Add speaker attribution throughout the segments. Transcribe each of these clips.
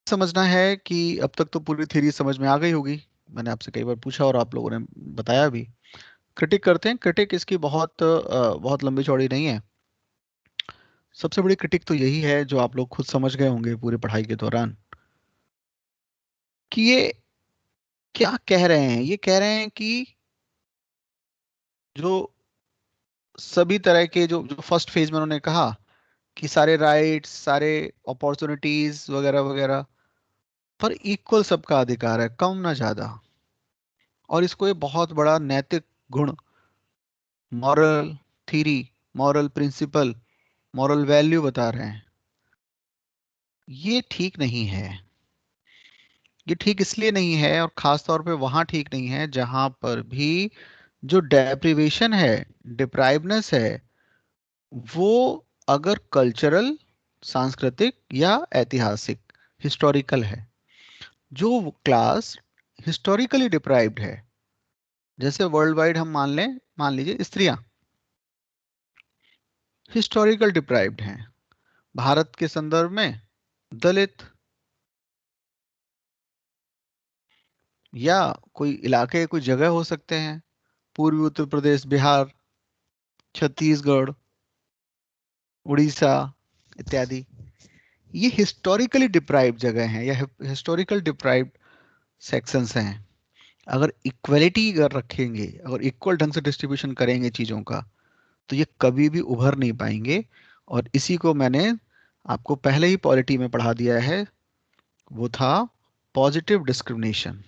Speaker 1: समझना है कि अब तक तो पूरी थ्योरी समझ में आ गई होगी। मैंने आपसे कई बार पूछा और आप लोगों ने बताया भी। क्रिटिक करते हैं। क्रिटिक इसकी बहुत लंबी चौड़ी नहीं है। सबसे बड़ी क्रिटिक तो यही है जो आप लोग खुद समझ गए होंगे पूरी पढ़ाई के दौरान, कि ये क्या कह रहे हैं। ये कह रहे हैं कि जो सभी तरह के जो जो फर्स्ट फेज में उन्होंने कहा कि सारे राइट्स, सारे अपॉर्चुनिटीज वगैरह वगैरह पर इक्वल सबका अधिकार है, कम ना ज्यादा। और इसको ये बहुत बड़ा नैतिक गुण, moral theory, moral principle, moral value बता रहे हैं। ये ठीक नहीं है। ये ठीक इसलिए नहीं है, और खास तौर पे वहां ठीक नहीं है जहां पर भी जो डेप्रिवेशन है, डिप्राइवनेस है, वो अगर कल्चरल, सांस्कृतिक या ऐतिहासिक, हिस्टोरिकल है। जो क्लास हिस्टोरिकली डिप्राइव्ड है, जैसे वर्ल्ड वाइड हम मान लीजिए स्त्रियां हिस्टोरिकल डिप्राइव्ड हैं। भारत के संदर्भ में दलित, या कोई इलाके, कोई जगह हो सकते हैं, पूर्वी उत्तर प्रदेश, बिहार, छत्तीसगढ़, उड़ीसा इत्यादि। ये हिस्टोरिकली डिप्राइव्ड जगह हैं या हिस्टोरिकल डिप्राइव्ड सेक्शंस हैं। अगर इक्वलिटी अगर रखेंगे, अगर इक्वल ढंग से डिस्ट्रीब्यूशन करेंगे चीजों का, तो ये कभी भी उभर नहीं पाएंगे। और इसी को मैंने आपको पहले ही पॉलिटी में पढ़ा दिया है। वो था पॉजिटिव डिस्क्रिमिनेशन।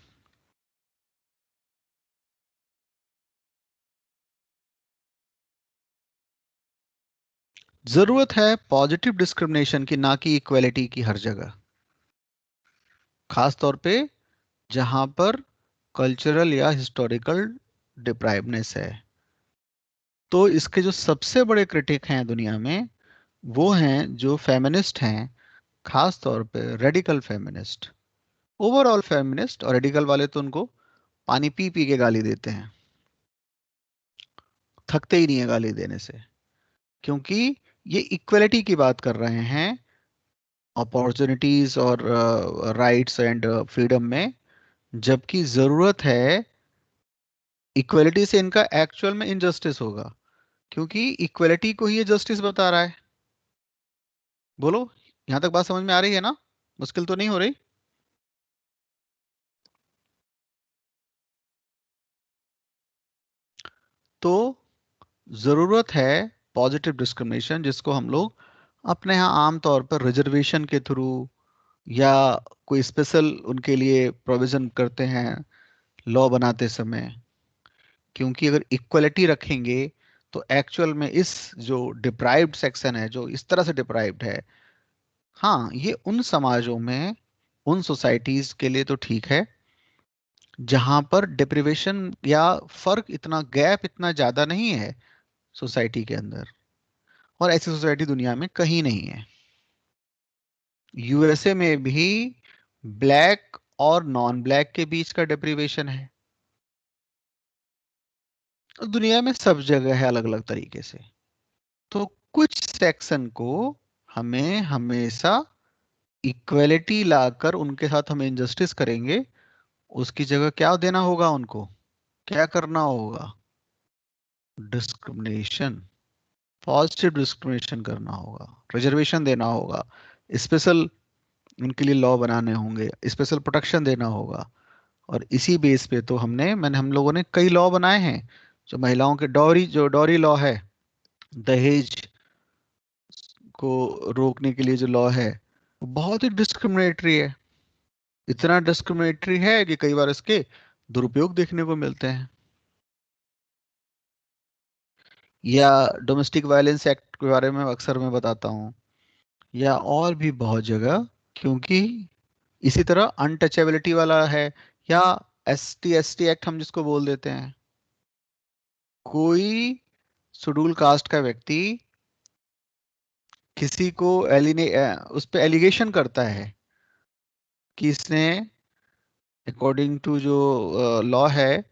Speaker 1: जरूरत है पॉजिटिव डिस्क्रिमिनेशन की, ना कि इक्वलिटी की हर जगह। खास तौर पे जहां पर कल्चरल या हिस्टोरिकल डिप्राइवनेस है। तो इसके जो सबसे बड़े क्रिटिक हैं दुनिया में, वो हैं जो फेमिनिस्ट हैं। खास तौर पे रेडिकल फेमिनिस्ट। ओवरऑल फेमिनिस्ट और रेडिकल वाले तो उनको पानी पी पी के गाली देते हैं, थकते ही नहीं है गाली देने से। क्योंकि ये इक्वलिटी की बात कर रहे हैं, अपॉर्चुनिटीज और राइट्स एंड फ्रीडम में। जबकि जरूरत है इक्वलिटी से इनका एक्चुअल में इनजस्टिस होगा, क्योंकि इक्वलिटी को ही ये जस्टिस बता रहा है। बोलो, यहां तक बात समझ में आ रही है ना? मुश्किल तो नहीं हो रही? तो जरूरत है पॉजिटिव डिस्क्रिमिनेशन, जिसको हम लोग अपने यहाँ आमतौर पर रिजर्वेशन के थ्रू या कोई स्पेशल उनके लिए प्रोविजन करते हैं लॉ बनाते समय। क्योंकि अगर इक्वलिटी रखेंगे तो एक्चुअल में इस जो डिप्राइव्ड सेक्शन है, जो इस तरह से डिप्राइव्ड है, हाँ, ये उन समाजों में, उन सोसाइटीज के लिए तो ठीक है जहां पर डिप्रिवेशन या फर्क इतना, गैप इतना ज्यादा नहीं है सोसाइटी के अंदर। और ऐसी सोसाइटी दुनिया में कहीं नहीं है। यूएसए में भी ब्लैक और नॉन ब्लैक के बीच का डिप्रिवेशन है। और दुनिया में सब जगह है अलग अलग तरीके से। तो कुछ सेक्शन को हमें हमेशा इक्वलिटी लाकर उनके साथ हम इनजस्टिस करेंगे, उसकी जगह क्या देना होगा उनको? क्या करना होगा? डिस्क्रिमिनेशन, पॉजिटिव डिस्क्रिमिनेशन करना होगा, रिजर्वेशन देना होगा, स्पेशल उनके लिए लॉ बनाने होंगे, स्पेशल प्रोटेक्शन देना होगा। और इसी बेस पे तो हम लोगों ने कई लॉ बनाए हैं। जो महिलाओं के डॉरी लॉ है, दहेज को रोकने के लिए जो लॉ है, वो बहुत ही डिस्क्रिमिनेटरी है। इतना डिस्क्रिमिनेटरी है कि कई बार इसके दुरुपयोग देखने को मिलते हैं। या डोमेस्टिक वायलेंस एक्ट के बारे में अक्सर मैं बताता हूँ, या और भी बहुत जगह। क्योंकि इसी तरह अनटचेबिलिटी वाला है, या ST ST एक्ट हम जिसको बोल देते हैं। कोई शेड्यूल कास्ट का व्यक्ति किसी को उस पे एलिगेशन करता है कि इसने अकॉर्डिंग टू जो लॉ है,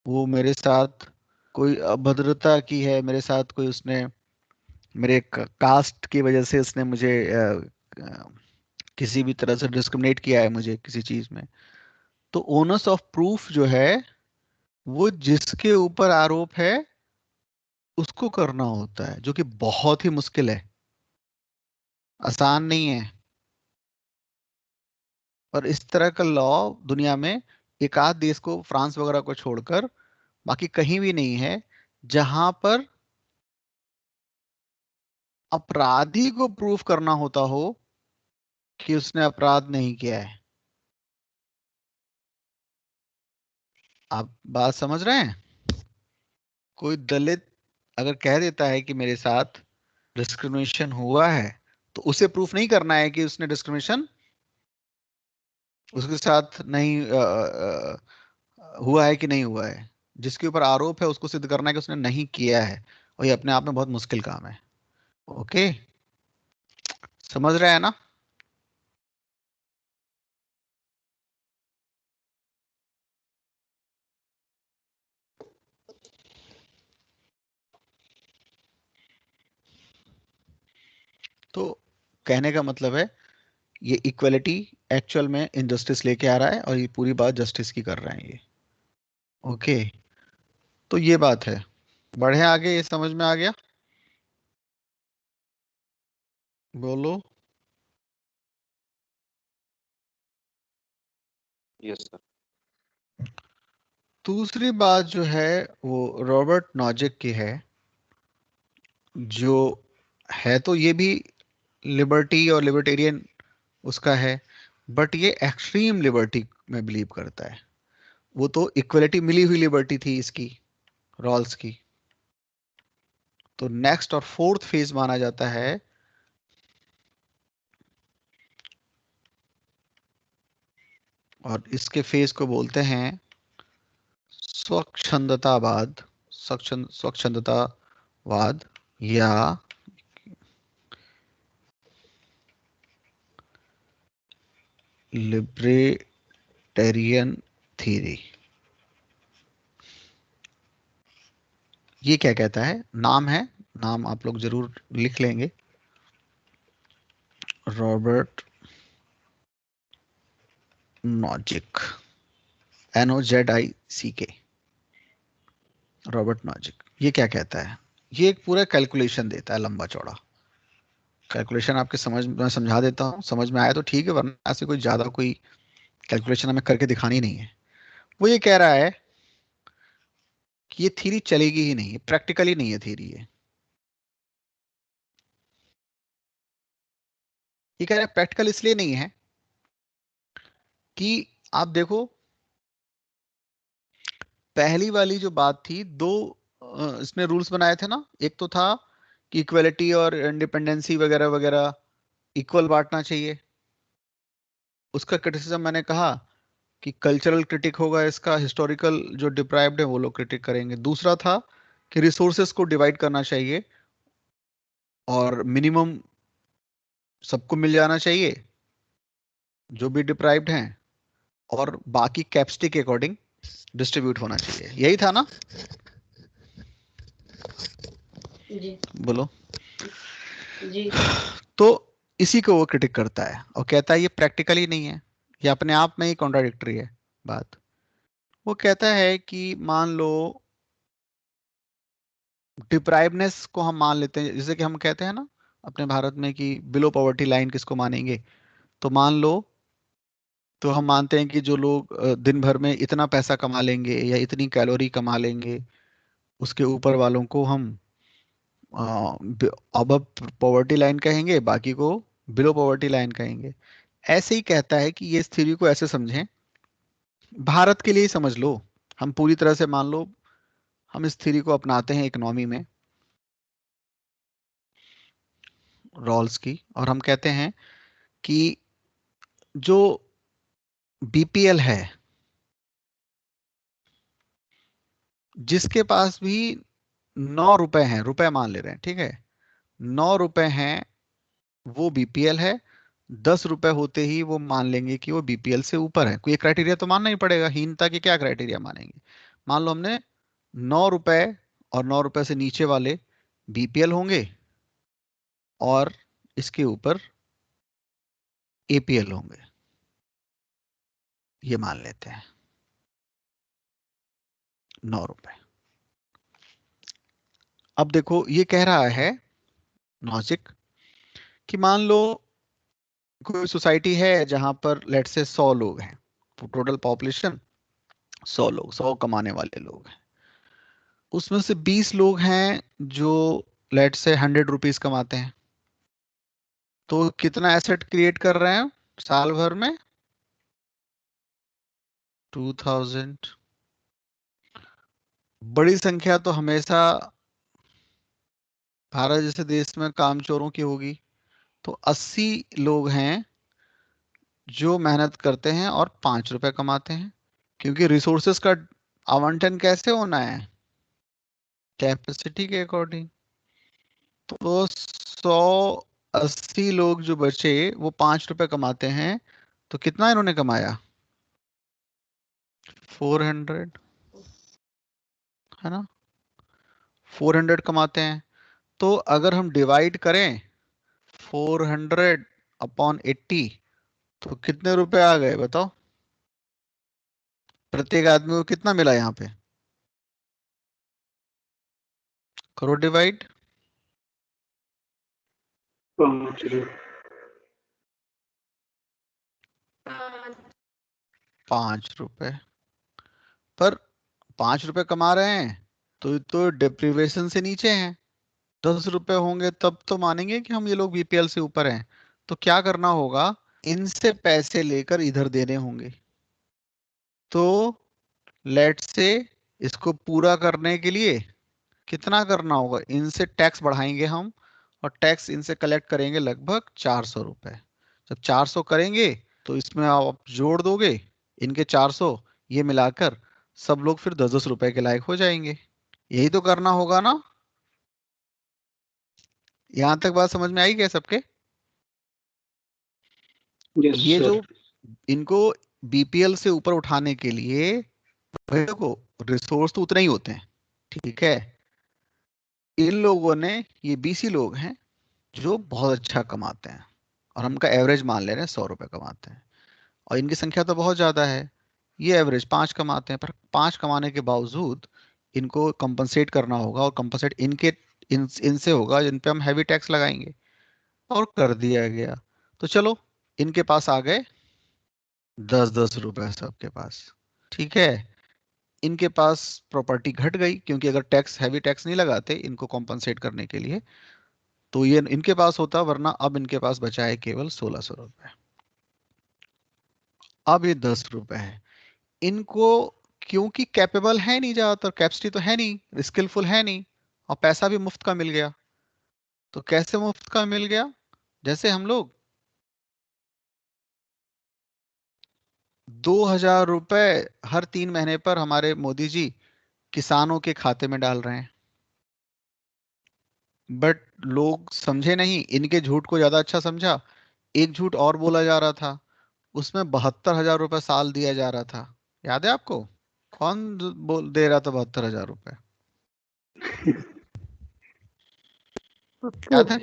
Speaker 1: वो मेरे साथ कोई अभद्रता की है, मेरे साथ कोई उसने, मेरे कास्ट की वजह से उसने मुझे किसी भी तरह से डिस्क्रिमिनेट किया है मुझे किसी चीज में, तो ओनस ऑफ प्रूफ जो है वो जिसके ऊपर आरोप है उसको करना होता है, जो कि बहुत ही मुश्किल है, आसान नहीं है। और इस तरह का लॉ दुनिया में एक आध देश को, फ्रांस वगैरह को छोड़कर, बाकी कहीं भी नहीं है जहां पर अपराधी को प्रूफ करना होता हो कि उसने अपराध नहीं किया है। आप बात समझ रहे हैं? कोई दलित अगर कह देता है कि मेरे साथ डिस्क्रिमिनेशन हुआ है, तो उसे प्रूफ नहीं करना है कि उसने डिस्क्रिमिनेशन उसके साथ नहीं हुआ है कि नहीं हुआ है। जिसके ऊपर आरोप है उसको सिद्ध करना है कि उसने नहीं किया है, और ये अपने आप में बहुत मुश्किल काम है। ओके, समझ रहे हैं ना? तो कहने का मतलब है ये इक्वलिटी एक्चुअल में इनजस्टिस लेके आ रहा है, और ये पूरी बात जस्टिस की कर रहे हैं ये। ओके, तो ये बात है। बढ़े आगे, ये समझ में आ गया? बोलो।
Speaker 2: Yes sir.
Speaker 1: दूसरी बात जो है वो रॉबर्ट नॉजिक की है, जो है तो ये भी लिबर्टी और लिबर्टेरियन उसका है, बट ये एक्सट्रीम लिबर्टी में बिलीव करता है। वो तो इक्वलिटी मिली हुई लिबर्टी थी इसकी, रॉल्स की। तो नेक्स्ट और फोर्थ फेज माना जाता है, और इसके फेज को बोलते हैं स्वच्छंदतावाद, स्वच्छंदतावाद, या लिबर्टेरियन थ्योरी। ये क्या कहता है? नाम है, नाम आप लोग जरूर लिख लेंगे, Robert Nozick, NOZICK, Robert Nozick. ये क्या कहता है? ये एक पूरा कैलकुलेशन देता है, लंबा चौड़ा कैलकुलेशन। आपके समझ में समझा देता हूँ, समझ में आया तो ठीक है, वरना ऐसे कोई ज्यादा कोई कैलकुलेशन हमें करके दिखानी नहीं है। वो ये कह रहा है कि ये थ्योरी चलेगी ही नहीं, प्रैक्टिकली नहीं है थ्योरी ये। ये कह रहा है प्रैक्टिकल इसलिए नहीं है कि आप देखो, पहली वाली जो बात थी, दो इसने रूल्स बनाए थे ना। एक तो था कि इक्वलिटी और इंडिपेंडेंसी वगैरह वगैरह इक्वल बांटना चाहिए। उसका क्रिटिसिज्म मैंने कहा कि कल्चरल क्रिटिक होगा इसका, हिस्टोरिकल जो डिप्राइव्ड है वो लोग क्रिटिक करेंगे। दूसरा था कि रिसोर्सेस को डिवाइड करना चाहिए और मिनिमम सबको मिल जाना चाहिए जो भी डिप्राइव्ड हैं, और बाकी कैपेसिटी के अकॉर्डिंग डिस्ट्रीब्यूट होना चाहिए। यही था ना?
Speaker 3: जी
Speaker 1: बोलो।
Speaker 3: जी।
Speaker 1: तो इसी को वो क्रिटिक करता है और कहता है ये प्रैक्टिकली नहीं है, ये अपने आप में ही कॉन्ट्राडिक्टरी है बात। वो कहता है कि मान लो डिप्राइवनेस को हम मान लेते हैं, जैसे कि हम कहते हैं ना अपने भारत में कि बिलो पॉवर्टी लाइन किसको मानेंगे। तो मान लो, तो हम मानते हैं कि जो लोग दिन भर में इतना पैसा कमा लेंगे या इतनी कैलोरी कमा लेंगे, उसके ऊपर वालों को हम अब पॉवर्टी लाइन कहेंगे, बाकी को बिलो पॉवर्टी लाइन कहेंगे। ऐसे ही कहता है कि ये इस थ्योरी को ऐसे समझें, भारत के लिए ही समझ लो। हम पूरी तरह से मान लो हम इस थ्योरी को अपनाते हैं इकोनॉमी में, रॉल्स की, और हम कहते हैं कि जो BPL है, जिसके पास भी 9 रुपए हैं, रुपए मान ले रहे हैं, ठीक है, 9 रुपए हैं, वो BPL है। 10 रुपए होते ही वो मान लेंगे कि वो BPL से ऊपर है। कोई क्राइटेरिया तो मानना ही पड़ेगा, हीनता के क्या क्राइटेरिया मानेंगे? मान लो हमने 9 रुपए, और 9 रुपए से नीचे वाले BPL होंगे, और इसके ऊपर एपीएल होंगे, ये मान लेते हैं 9 रुपए। अब देखो ये कह रहा है लॉजिक कि मान लो कोई सोसाइटी है जहां पर लेट से 100 लोग हैं, तो टोटल पॉपुलेशन 100 लोग, 100 कमाने वाले लोग हैं। उसमें से 20 लोग हैं जो लेट से 100 रुपीज कमाते हैं। तो कितना एसेट क्रिएट कर रहे हैं साल भर में? 2000। बड़ी संख्या तो हमेशा भारत जैसे देश में कामचोरों की होगी। तो 80 लोग हैं जो मेहनत करते हैं और 5 रुपए कमाते हैं, क्योंकि रिसोर्सेस का आवंटन कैसे होना है? कैपेसिटी के अकॉर्डिंग। तो 180 लोग जो बचे वो 5 रुपए कमाते हैं, तो कितना इन्होंने कमाया? 400, है ना? 400 कमाते हैं। तो अगर हम डिवाइड करें 400/80, तो कितने रुपए आ गए बताओ? प्रत्येक आदमी को कितना मिला यहाँ पे? करो डिवाइड।
Speaker 2: 5 रुपये।
Speaker 1: 5 रुपए। पर 5 रुपए कमा रहे हैं तो डिप्रीवेशन से नीचे हैं। 10 रुपए होंगे तब तो मानेंगे कि हम ये लोग बीपीएल से ऊपर हैं। तो क्या करना होगा? इनसे पैसे लेकर इधर देने होंगे। तो लेट से इसको पूरा करने के लिए कितना करना होगा? इनसे टैक्स बढ़ाएंगे हम, और टैक्स इनसे कलेक्ट करेंगे लगभग 400 रुपए। जब 400 करेंगे तो इसमें आप जोड़ दोगे इनके 400, ये मिलाकर सब लोग फिर 10-10 रुपए के लायक हो जाएंगे। यही तो करना होगा ना? यहां तक बात समझ में आई क्या सबके?
Speaker 2: यस
Speaker 1: ये जो
Speaker 2: सर।
Speaker 1: इनको बीपीएल से ऊपर उठाने के लिए, भाई देखो, रिसोर्स तो उतने ही होते हैं, ठीक है। इन लोगों ने, ये बीसी लोग हैं जो बहुत अच्छा कमाते हैं, और हमका एवरेज मान ले रहे हैं 100 रुपए कमाते हैं, और इनकी संख्या तो बहुत ज्यादा है। ये एवरेज 5 कमाते हैं, पर 5 कमाने के बावजूद इनको कंपनसेट करना होगा, और कंपनसेट इनसे होगा जिन पे हम हैवी टैक्स लगाएंगे। और कर दिया गया। तो चलो, इनके पास आ गए 10-10 रुपए सबके पास, ठीक है। इनके पास प्रॉपर्टी घट गई, क्योंकि अगर टैक्स, हैवी टैक्स नहीं लगाते इनको कॉम्पनसेट करने के लिए, तो ये इनके पास होता, वरना अब इनके पास बचा है केवल 1600 रुपए। अब ये 10 रुपए है इनको, क्योंकि कैपेबल है नहीं, ज्यादातर कैपेसिटी तो है नहीं, स्किलफुल है नहीं, और पैसा भी मुफ्त का मिल गया। तो कैसे मुफ्त का मिल गया? जैसे हम लोग 2000 रुपए हर 3 महीने पर हमारे मोदी जी किसानों के खाते में डाल रहे हैं। बट लोग समझे नहीं, इनके झूठ को ज्यादा अच्छा समझा। एक झूठ और बोला जा रहा था, उसमें 72,000 रुपए साल दिया जा रहा था। याद है आपको? कौन बोल दे रहा था 72,000 रुपए? याद है?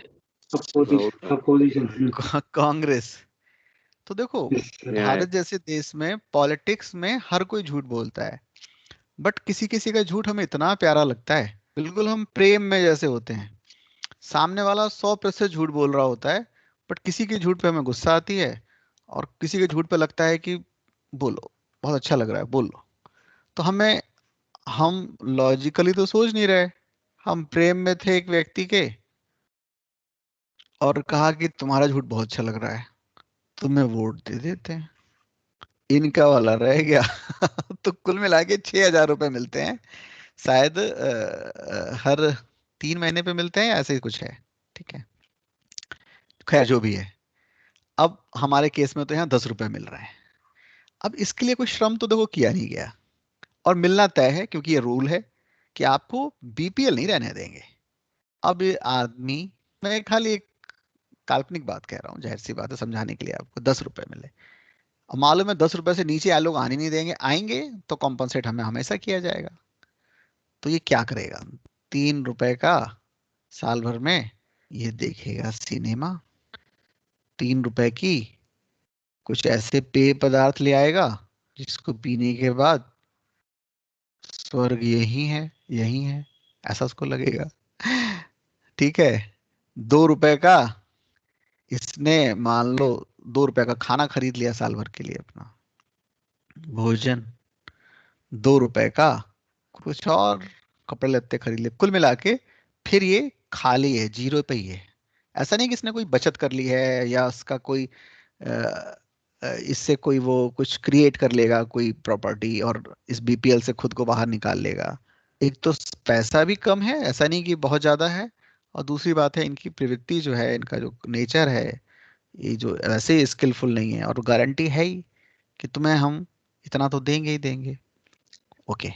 Speaker 2: अपोजिशन।
Speaker 1: कांग्रेस। तो देखो,
Speaker 2: न्याय।
Speaker 1: भारत जैसे देश में पॉलिटिक्स में हर कोई झूठ बोलता है, बट किसी किसी का झूठ हमें इतना प्यारा लगता है, बिल्कुल हम प्रेम में जैसे होते हैं। सामने वाला 100% झूठ बोल रहा होता है, बट किसी के झूठ पे हमें गुस्सा आती है, और किसी के झूठ पे लगता है कि बोलो, बहुत अच्छा लग रहा है, बोलो। तो हम लॉजिकली तो सोच नहीं रहे, हम प्रेम में थे एक व्यक्ति के, और कहा कि तुम्हारा झूठ बहुत अच्छा लग रहा है, तुम्हें वोट दे देते हैं। इनका वाला रह गया। तो कुल मिला के 6,000 रुपए मिलते हैं शायद, हर 3 महीने पे मिलते हैं, ऐसे ही कुछ है, ठीक है। खैर जो भी है, अब हमारे केस में तो यहाँ 10 रुपए मिल रहे हैं। अब इसके लिए कोई श्रम तो देखो किया नहीं गया, और मिलना तय है, क्योंकि ये रूल है कि आपको बीपीएल नहीं रहने देंगे। अब ये आदमी, मैं खाली एक काल्पनिक बात कह रहा हूँ, जाहिर सी बात है, समझाने के लिए आपको 10 रुपए मिले। अब मालूम है 10 रुपए से नीचे लोग आने नहीं देंगे, आएंगे तो कॉम्पनसेट हमें हमेशा किया जाएगा। तो ये क्या करेगा? 3 रुपए का साल भर में ये देखेगा सिनेमा, 3 रुपए की कुछ ऐसे पेय पदार्थ ले आएगा जिसको पीने के बाद स्वर्ग यही है, यही है, ऐसा उसको लगेगा। ठीक है। 2 रुपए का इसने, मान लो 2 रुपए का खाना खरीद लिया साल भर के लिए अपना, भोजन। 2 रुपए का कुछ और कपड़े लत्ते खरीद लिए, कुल मिला के फिर ये खाली है, 0 पे ही है। ऐसा नहीं कि इसने कोई बचत कर ली है या उसका कोई इससे कोई वो कुछ क्रिएट कर लेगा कोई प्रॉपर्टी और इस बीपीएल से खुद को बाहर निकाल लेगा। एक तो पैसा भी कम है, ऐसा नहीं कि बहुत ज्यादा है, और दूसरी बात है इनकी प्रवृत्ति जो है, इनका जो नेचर है, ये जो वैसे स्किलफुल नहीं है, और गारंटी है ही कि तुम्हें हम इतना तो देंगे ही देंगे। ओके।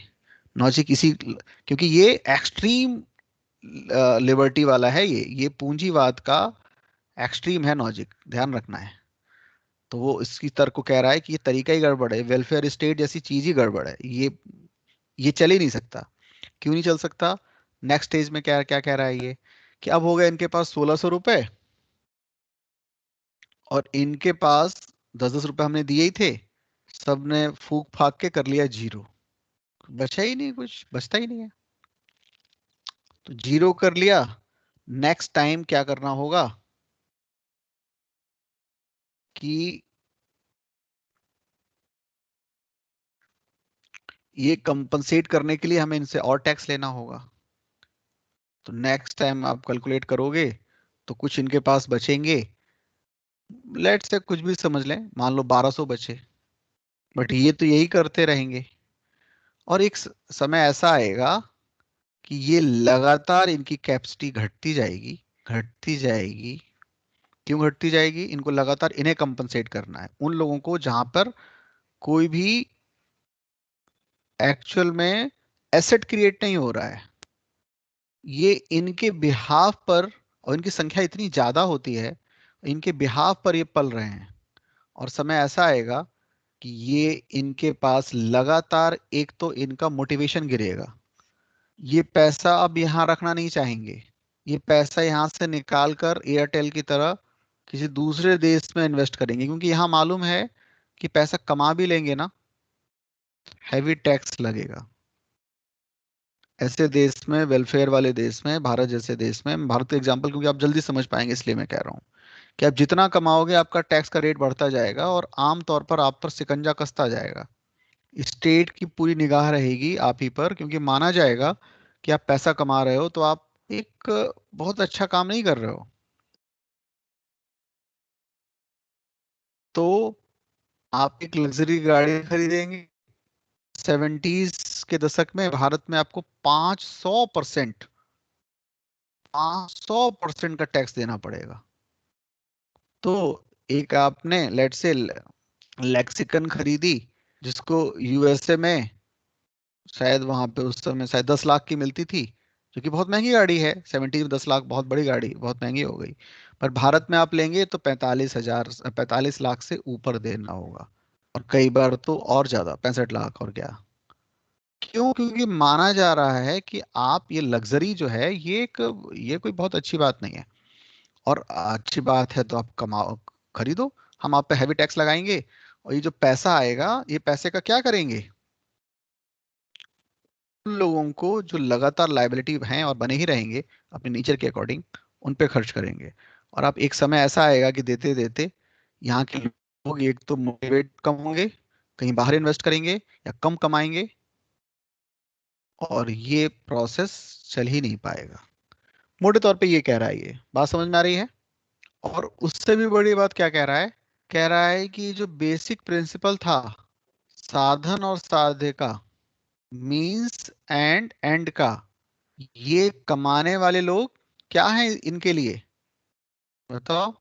Speaker 1: लॉजिक इसी, क्योंकि ये एक्सट्रीम लिबर्टी वाला है, ये पूंजीवाद का एक्सट्रीम है लॉजिक, ध्यान रखना है। तो वो इसकी तर्क को कह रहा है कि ये तरीका ही गड़बड़ है, वेलफेयर स्टेट जैसी चीज ही गड़बड़ है, ये चल ही नहीं सकता। क्यों नहीं चल सकता? नेक्स्ट स्टेज में क्या क्या कह रहा है ये, कि अब हो गए इनके पास 1600 रुपए, और इनके पास 10-10 रुपए हमने दिए ही थे, सबने फूक फाक के कर लिया 0, बचा ही नहीं, कुछ बचता ही नहीं है। तो 0 कर लिया। नेक्स्ट टाइम क्या करना होगा कि ये कंपनसेट करने के लिए हमें इनसे और टैक्स लेना होगा। तो नेक्स्ट टाइम आप कैलकुलेट करोगे तो कुछ इनके पास बचेंगे, लेट से कुछ भी समझ लें, मान लो 1200 बचे, बट ये तो यही करते रहेंगे। और एक समय ऐसा आएगा कि ये लगातार इनकी कैपेसिटी घटती जाएगी, घटती जाएगी। क्यों घटती जाएगी? इनको लगातार इन्हें कंपनसेट करना है, उन लोगों को जहां पर कोई भी एक्चुअल में एसेट क्रिएट नहीं हो रहा है। ये इनके बिहाफ पर, और इनकी संख्या इतनी ज्यादा होती है, इनके बिहाफ पर ये पल रहे हैं। और समय ऐसा आएगा कि ये इनके पास लगातार, एक तो इनका मोटिवेशन गिरेगा, ये पैसा अब यहाँ रखना नहीं चाहेंगे, ये पैसा यहाँ से निकाल कर एयरटेल की तरह किसी दूसरे देश में इन्वेस्ट करेंगे, क्योंकि यहाँ मालूम है कि पैसा कमा भी लेंगे ना, हैवी टैक्स लगेगा। ऐसे देश में, वेलफेयर वाले देश में, भारत जैसे देश में, भारत का एग्जांपल क्योंकि आप जल्दी समझ पाएंगे इसलिए मैं कह रहा हूँ, कि आप जितना कमाओगे आपका टैक्स का रेट बढ़ता जाएगा, और आम तौर पर आप पर शिकंजा कसता जाएगा। स्टेट की पूरी निगाह रहेगी आप ही पर, क्योंकि माना जाएगा कि आप पैसा कमा रहे हो तो आप एक बहुत अच्छा काम नहीं कर रहे हो। तो आप एक लग्जरी गाड़ी खरीदेंगे, 70s के दशक में भारत में आपको 500% का टैक्स देना पड़ेगा। तो एक आपने लेट से लेक्सिकन खरीदी, जिसको यूएसए में शायद वहां पे उस समय शायद 10 लाख की मिलती थी, जो कि बहुत महंगी गाड़ी है, 70 में 10 लाख बहुत बड़ी गाड़ी, बहुत महंगी हो गई। पर भारत में आप लेंगे तो 45,000, 45 लाख से ऊपर देना होगा, और कई बार तो और ज्यादा, 65 लाख और क्या। क्यों? क्योंकि माना जा रहा है कि आप ये लग्जरी जो है, ये कोई बहुत अच्छी बात नहीं है। और अच्छी बात है तो आप कमाओ, खरीदो, हम आप पे हैवी टैक्स लगाएंगे, और ये जो पैसा आएगा, ये पैसे का क्या करेंगे? उन लोगों को जो लगातार लायबिलिटी हैं और बने ही रहेंगे अपने नेचर के अकॉर्डिंग, उन पे खर्च करेंगे। और आप एक समय ऐसा आएगा कि देते देते यहाँ के लोग एक तो मोटिवेट कम होंगे, कहीं बाहर इन्वेस्ट करेंगे या कम कमाएंगे, और ये प्रोसेस चल ही नहीं पाएगा। मोटे तौर पे ये कह रहा है, ये बात समझ में आ रही है? और उससे भी बड़ी बात क्या कह रहा है? कह रहा है कि जो बेसिक प्रिंसिपल था, साधन और साध्य का, मीन्स एंड एंड का, ये कमाने वाले लोग क्या हैं इनके लिए? बताओ।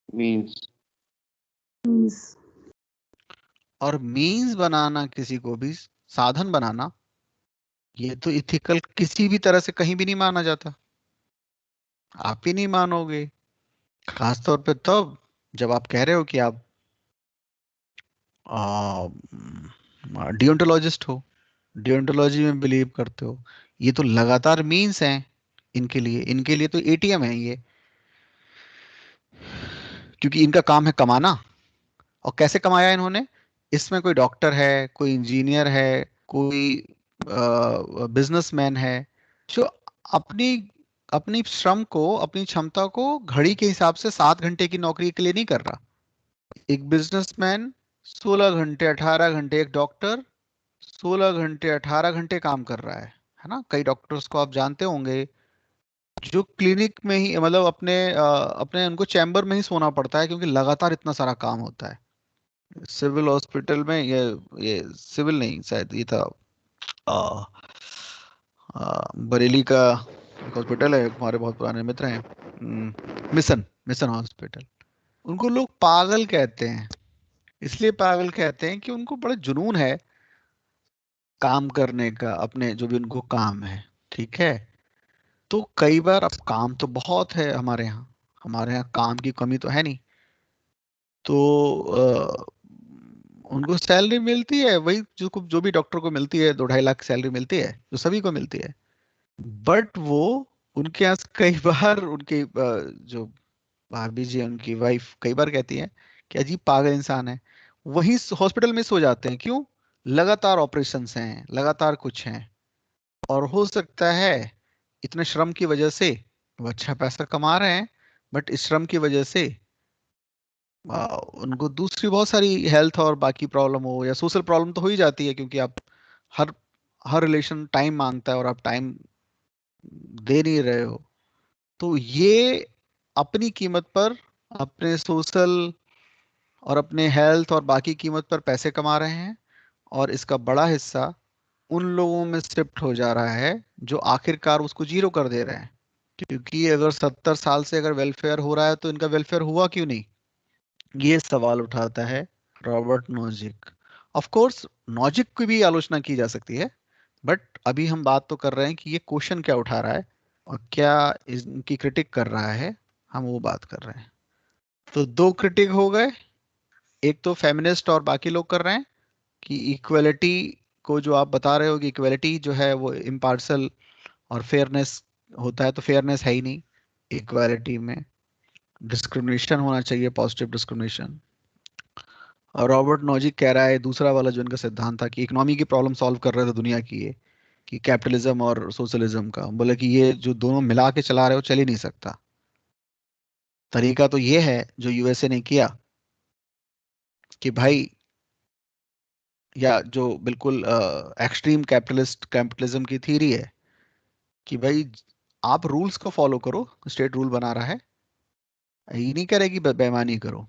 Speaker 2: मीन्स।
Speaker 1: और मीन्स बनाना, किसी को भी साधन बनाना, ये तो इथिकल किसी भी तरह से कहीं भी नहीं माना जाता। आप ही नहीं मानोगे, खासतौर पे तब जब आप कह रहे हो कि आप डियोंटोलॉजिस्ट हो, डियोंटोलॉजी में बिलीव करते हो। ये तो लगातार मीन्स हैं इनके लिए, इनके लिए तो एटीएम है ये। क्योंकि इनका काम है कमाना। और कैसे कमाया इन्होंने? इसमें कोई डॉक्टर है, कोई इंजीनियर है, कोई बिजनेसमैन है, जो अपनी अपनी श्रम को, अपनी क्षमता को घड़ी के हिसाब से 7 घंटे की नौकरी के लिए नहीं कर रहा। एक बिजनेसमैन 16 घंटे, 18 घंटे, एक डॉक्टर 16 घंटे, 18 घंटे काम कर रहा है ना। कई डॉक्टर्स को आप जानते होंगे जो क्लिनिक में ही, मतलब अपने उनको चैम्बर में ही सोना पड़ता है, क्योंकि लगातार इतना सारा काम होता है। सिविल हॉस्पिटल में, ये सिविल नहीं, शायद ये था बरेली का एक हॉस्पिटल है, हमारे बहुत पुराने मित्र हैं, मिशन मिशन हॉस्पिटल। उनको लोग पागल कहते हैं। इसलिए पागल कहते हैं कि उनको बड़ा जुनून है काम करने का, अपने जो भी उनको काम है। ठीक है। तो कई बार, अब काम तो बहुत है हमारे यहाँ काम की कमी तो है नहीं। तो उनको सैलरी मिलती है वही जो भी डॉक्टर को मिलती है, 2-2.5 लाख सैलरी मिलती है, जो सभी को मिलती है। बट वो, उनके यहाँ कई बार उनकी जो भाभी जी, उनकी वाइफ कई बार कहती है कि अजीब पागल इंसान है। वहीं हॉस्पिटल में सो जाते हैं। क्यों? लगातार ऑपरेशंस हैं, लगातार कुछ हैं। और हो सकता है इतने श्रम की वजह से वो अच्छा पैसा कमा रहे हैं, बट इस श्रम की वजह से उनको दूसरी बहुत सारी हेल्थ और बाकी प्रॉब्लम हो, या सोशल प्रॉब्लम तो हो ही जाती है, क्योंकि आप हर हर रिलेशन टाइम मांगता है और आप टाइम दे नहीं रहे हो। तो ये अपनी कीमत पर, अपने सोशल और अपने हेल्थ और बाकी कीमत पर पैसे कमा रहे हैं। और इसका बड़ा हिस्सा उन लोगों में शिफ्ट हो जा रहा है जो आखिरकार उसको जीरो कर दे रहे हैं। क्योंकि अगर 70 साल से अगर वेलफेयर हो रहा है, तो इनका वेलफेयर हुआ क्यों नहीं? ये सवाल उठाता है Robert Nozick. Of course Nozick की भी आलोचना की जा सकती है, बट अभी हम बात तो कर रहे हैं कि ये क्वेश्चन क्या उठा रहा है और क्या इनकी क्रिटिक कर रहा है, हम वो बात कर रहे हैं। तो दो क्रिटिक हो गए। एक तो फेमिनिस्ट और बाकी लोग कर रहे हैं कि इक्वलिटी को, जो आप बता रहे हो कि इक्वलिटी जो है वो इम्पार्शल और फेयरनेस होता है, तो फेयरनेस है ही नहीं इक्वालिटी में। डिस्क्रिमिनेशन होना चाहिए, पॉजिटिव डिस्क्रिमिनेशन। और रॉबर्ट नॉजिक कह रहा है, दूसरा वाला जो इनका सिद्धांत था कि इकोनॉमी की प्रॉब्लम सॉल्व कर रहे थे दुनिया की, ये कि कैपिटलिज्म और सोशलिज्म का, बोले कि ये जो दोनों मिला के चला रहे हो, चल ही नहीं सकता। तरीका तो ये है जो यूएसए ने किया कि भाई, या जो बिल्कुल एक्सट्रीम कैपिटलिज्म की थीरी है कि भाई आप रूल्स को फॉलो करो। स्टेट रूल बना रहा है, ये नहीं कह रहे कि बेईमानी करो,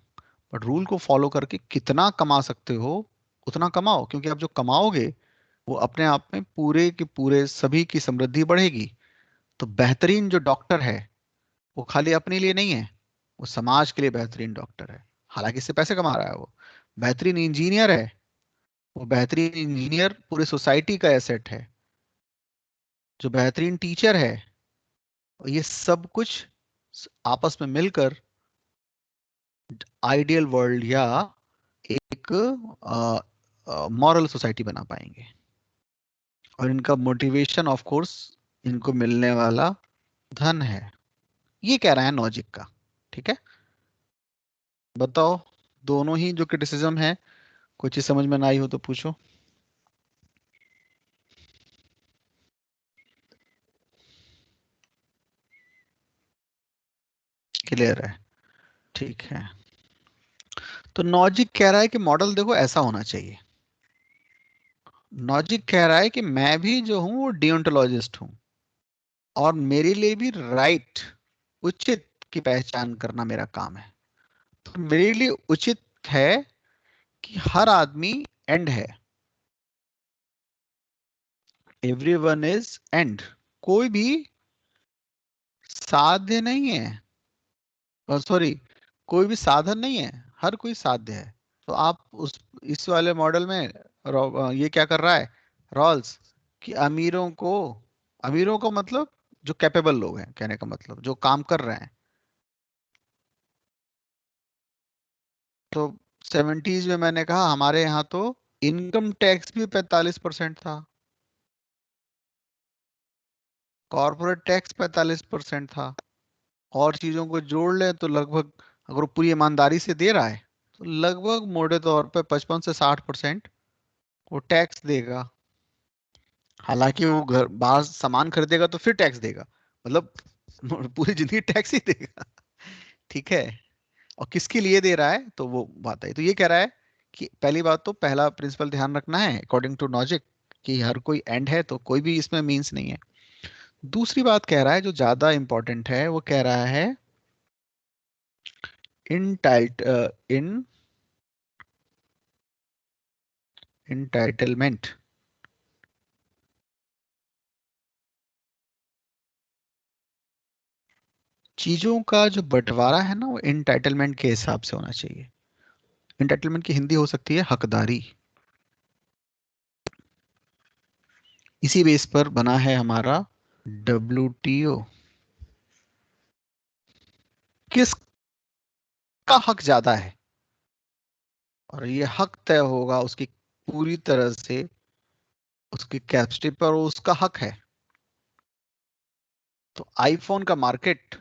Speaker 1: बट रूल को फॉलो करके कितना कमा सकते हो उतना कमाओ, क्योंकि आप जो कमाओगे वो अपने आप में पूरे के पूरे सभी की समृद्धि बढ़ेगी। तो बेहतरीन जो डॉक्टर है वो खाली अपने लिए नहीं है, वो समाज के लिए बेहतरीन डॉक्टर है, हालांकि इससे पैसे कमा रहा है वो। बेहतरीन इंजीनियर है, वो बेहतरीन इंजीनियर पूरे सोसाइटी का एसेट है। जो बेहतरीन टीचर है, ये सब कुछ आपस में मिलकर आइडियल वर्ल्ड या एक मॉरल सोसाइटी बना पाएंगे। और इनका मोटिवेशन ऑफ कोर्स इनको मिलने वाला धन है। ये कह रहा है लॉजिक का। ठीक है, बताओ, दोनों ही जो क्रिटिसिज्म है, कोई चीज समझ में ना आई हो तो पूछो। क्लियर है? ठीक है। तो लॉजिक कह रहा है कि मॉडल देखो ऐसा होना चाहिए। लॉजिक कह रहा है कि मैं भी जो हूं वो डियोंटोलॉजिस्ट हूं, और मेरे लिए भी राइट, उचित की पहचान करना मेरा काम है। तो मेरे लिए उचित है कि हर आदमी एंड है। Everyone is and. कोई भी साध्य नहीं है, और सॉरी, कोई भी साधन नहीं है, हर कोई साध्य है। तो आप उस इस वाले मॉडल में ये क्या कर रहा है रॉल्स, कि अमीरों को मतलब जो कैपेबल लोग हैं, कहने का मतलब जो काम कर रहे हैं। तो 70s में मैंने कहा हमारे यहाँ तो इनकम टैक्स भी 45% था, कॉर्पोरेट टैक्स 45% था, और चीजों को जोड़ लें तो लगभग अगर वो पूरी ईमानदारी से दे रहा है तो लगभग मोटे तौर पे 55 से 60% वो टैक्स देगा। हालांकि वो घर बाहर सामान खरीदेगा तो फिर टैक्स देगा, मतलब पूरी जिंदगी टैक्स ही देगा। ठीक है। और किसके लिए दे रहा है तो वो बात है। तो ये कह रहा है कि पहली बात तो पहला प्रिंसिपल ध्यान रखना है अकॉर्डिंग टू लॉजिक, कि हर कोई एंड है तो कोई भी इसमें मीन्स नहीं है। दूसरी बात कह रहा है जो ज्यादा इंपॉर्टेंट है, वो कह रहा है इन इंटाइटलमेंट। चीजों का जो बंटवारा है ना वो इंटाइटलमेंट के हिसाब से होना चाहिए। इंटाइटलमेंट की हिंदी हो सकती है हकदारी। इसी बेस पर बना है हमारा WTO। किसका हक ज्यादा है, और ये हक तय होगा उसकी पूरी तरह से उसकी कैपेसिटी पर, वो उसका हक है। तो आईफोन का मार्केट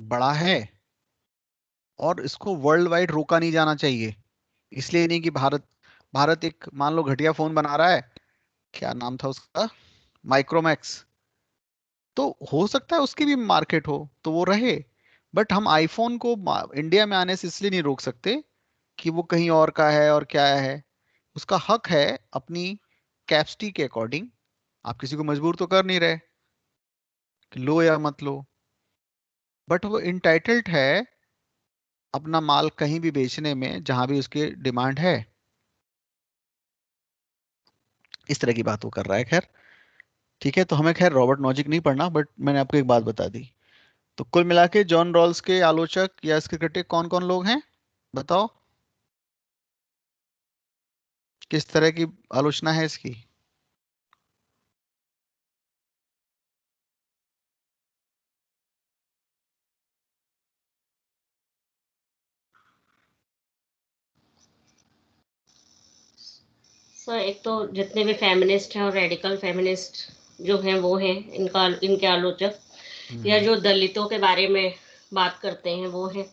Speaker 1: बड़ा है और इसको वर्ल्ड वाइड रोका नहीं जाना चाहिए। इसलिए नहीं कि भारत भारत एक मान लो घटिया फोन बना रहा है, क्या नाम था उसका, माइक्रोमैक्स, तो हो सकता है उसकी भी मार्केट हो तो वो रहे। बट हम आईफोन को इंडिया में आने से इसलिए नहीं रोक सकते कि वो कहीं और का है और क्या है। उसका हक है अपनी कैपेसिटी के अकॉर्डिंग। आप किसी को मजबूर तो कर नहीं रहे कि लो या मत लो, बट वो इंटाइटल्ड है अपना माल कहीं भी बेचने में जहां भी उसकी डिमांड है। इस तरह की बात वो कर रहा है। खैर ठीक है, तो हमें खैर रॉबर्ट नॉजिक नहीं पढ़ना, बट मैंने आपको एक बात बता दी। तो कुल मिला के जॉन रॉल्स के आलोचक या इसके क्रिटिक कौन कौन लोग हैं, बताओ किस तरह की आलोचना है इसकी।
Speaker 3: सर एक तो जितने भी फेमिनिस्ट हैं और रेडिकल फेमिनिस्ट जो हैं वो हैं इनका इनके आलोचक, या
Speaker 1: हम्म,
Speaker 3: जो दलितों के बारे में बात करते हैं वो हैं।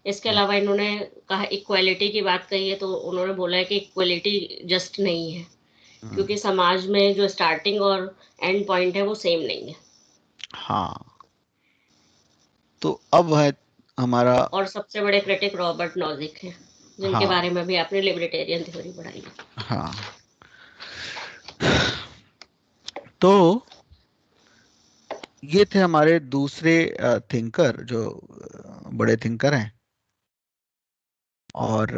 Speaker 3: इसके
Speaker 1: हम्म,
Speaker 3: अलावा इन्होंने कहा इक्वलिटी की बात कही है, तो उन्होंने बोला है कि इक्वलिटी जस्ट नहीं है,
Speaker 1: हम्म,
Speaker 3: क्योंकि समाज में जो स्टार्टिंग और एंड पॉइंट है वो सेम नहीं है।
Speaker 1: हाँ। तो अब है हमारा।
Speaker 3: और सबसे बड़े क्रिटिक रॉबर्ट नॉजिक हैं, जिनके
Speaker 1: हाँ
Speaker 3: बारे में भी आपने लिबर्टेरियन थ्योरी पढ़ाई है।
Speaker 1: हाँ। तो ये थे हमारे दूसरे थिंकर जो बड़े थिंकर हैं। और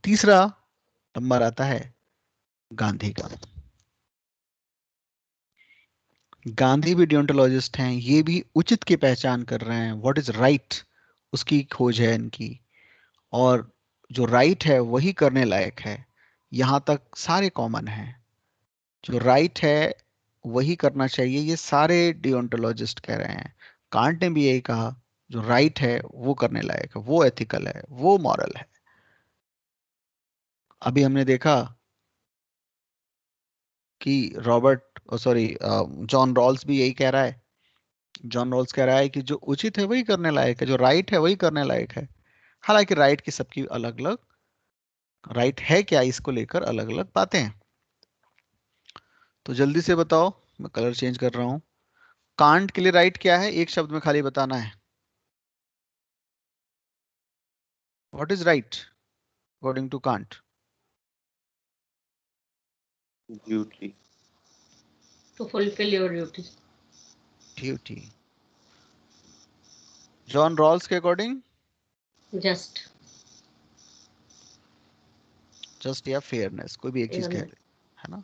Speaker 1: तीसरा नंबर आता है गांधी का। गांधी भी डियोंटोलॉजिस्ट हैं, ये भी उचित की पहचान कर रहे हैं, व्हाट इज राइट उसकी खोज है इनकी। और जो राइट है वही करने लायक है, यहाँ तक सारे कॉमन हैं। जो राइट है वही करना चाहिए, ये सारे डियोंटोलॉजिस्ट कह रहे हैं। कांट ने भी यही कहा, जो राइट है वो करने लायक है, वो एथिकल है, वो मॉरल है। अभी हमने देखा कि रॉबर्ट सॉरी जॉन रॉल्स भी यही कह रहा है। जॉन रॉल्स कह रहा है कि जो उचित है वही करने लायक है, जो राइट है वही करने लायक है। हालांकि राइट की सबकी अलग अलग, राइट है क्या इसको लेकर अलग अलग बातें हैं। तो जल्दी से बताओ, मैं कलर चेंज कर रहा हूँ। कांट के लिए राइट क्या है, एक शब्द में खाली बताना है। What is right according to Kant?
Speaker 2: duty,
Speaker 3: to fulfil your duty.
Speaker 1: Duty. John Rawls के अकॉर्डिंग
Speaker 3: जस्ट।
Speaker 1: जस्ट या फेयरनेस, कोई भी एक चीज कह ले, है ना।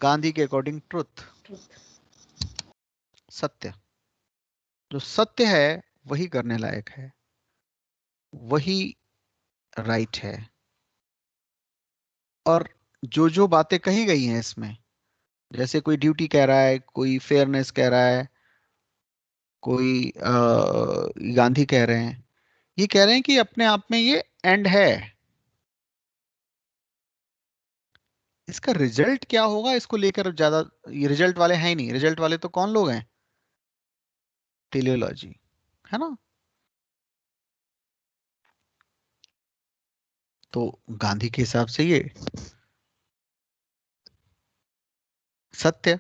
Speaker 1: गांधी के अकॉर्डिंग ट्रुथ, सत्य। जो सत्य है वही करने लायक है, वही राइट है। और जो जो बातें कही गई हैं इसमें, जैसे कोई ड्यूटी कह रहा है, कोई फेयरनेस कह रहा है, कोई गांधी कह रहे हैं, ये कह रहे हैं कि अपने आप में ये एंड है। इसका रिजल्ट क्या होगा इसको लेकर ज्यादा, ये रिजल्ट वाले हैं ही नहीं। रिजल्ट वाले तो कौन लोग हैं, टेलियोलॉजी, है ना। तो गांधी के हिसाब से ये सत्य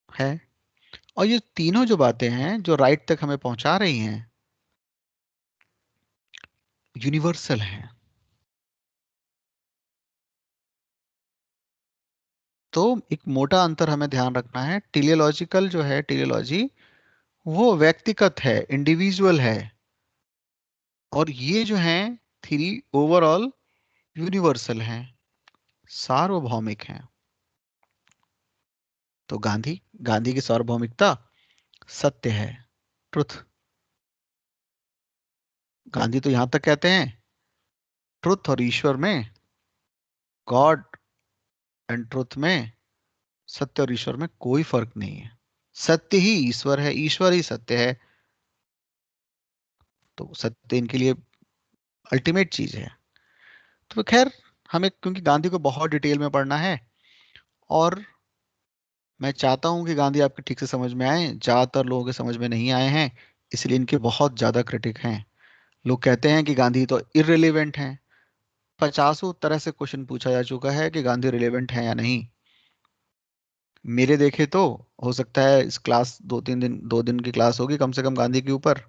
Speaker 1: है। और ये तीनों जो बातें हैं जो राइट तक हमें पहुंचा रही हैं, यूनिवर्सल हैं। तो एक मोटा अंतर हमें ध्यान रखना है, टेलियोलॉजिकल जो है, टेलियोलॉजी वो व्यक्तिगत है, इंडिविजुअल है, और ये जो है थ्री ओवरऑल यूनिवर्सल हैं, सार्वभौमिक हैं। तो गांधी गांधी की सार्वभौमिकता सत्य है, ट्रुथ। गांधी तो यहां तक कहते हैं ट्रुथ और ईश्वर में, गॉड एंड ट्रुथ में, सत्य और ईश्वर में कोई फर्क नहीं है। सत्य ही ईश्वर है, ईश्वर ही सत्य है। तो सत्य इनके लिए अल्टीमेट चीज है। तो खैर, हमें क्योंकि गांधी को बहुत डिटेल में पढ़ना है, और मैं चाहता हूं कि गांधी आपके ठीक से समझ में आए, ज्यादातर लोगों के समझ में नहीं आए हैं, इसलिए इनके बहुत ज्यादा क्रिटिक हैं। लोग कहते हैं कि गांधी तो इररिलेवेंट हैं। पचासों तरह से क्वेश्चन पूछा जा चुका है कि गांधी रिलेवेंट है या नहीं। मेरे देखे तो हो सकता है इस क्लास 2 दिन की क्लास होगी कम से कम गांधी के ऊपर।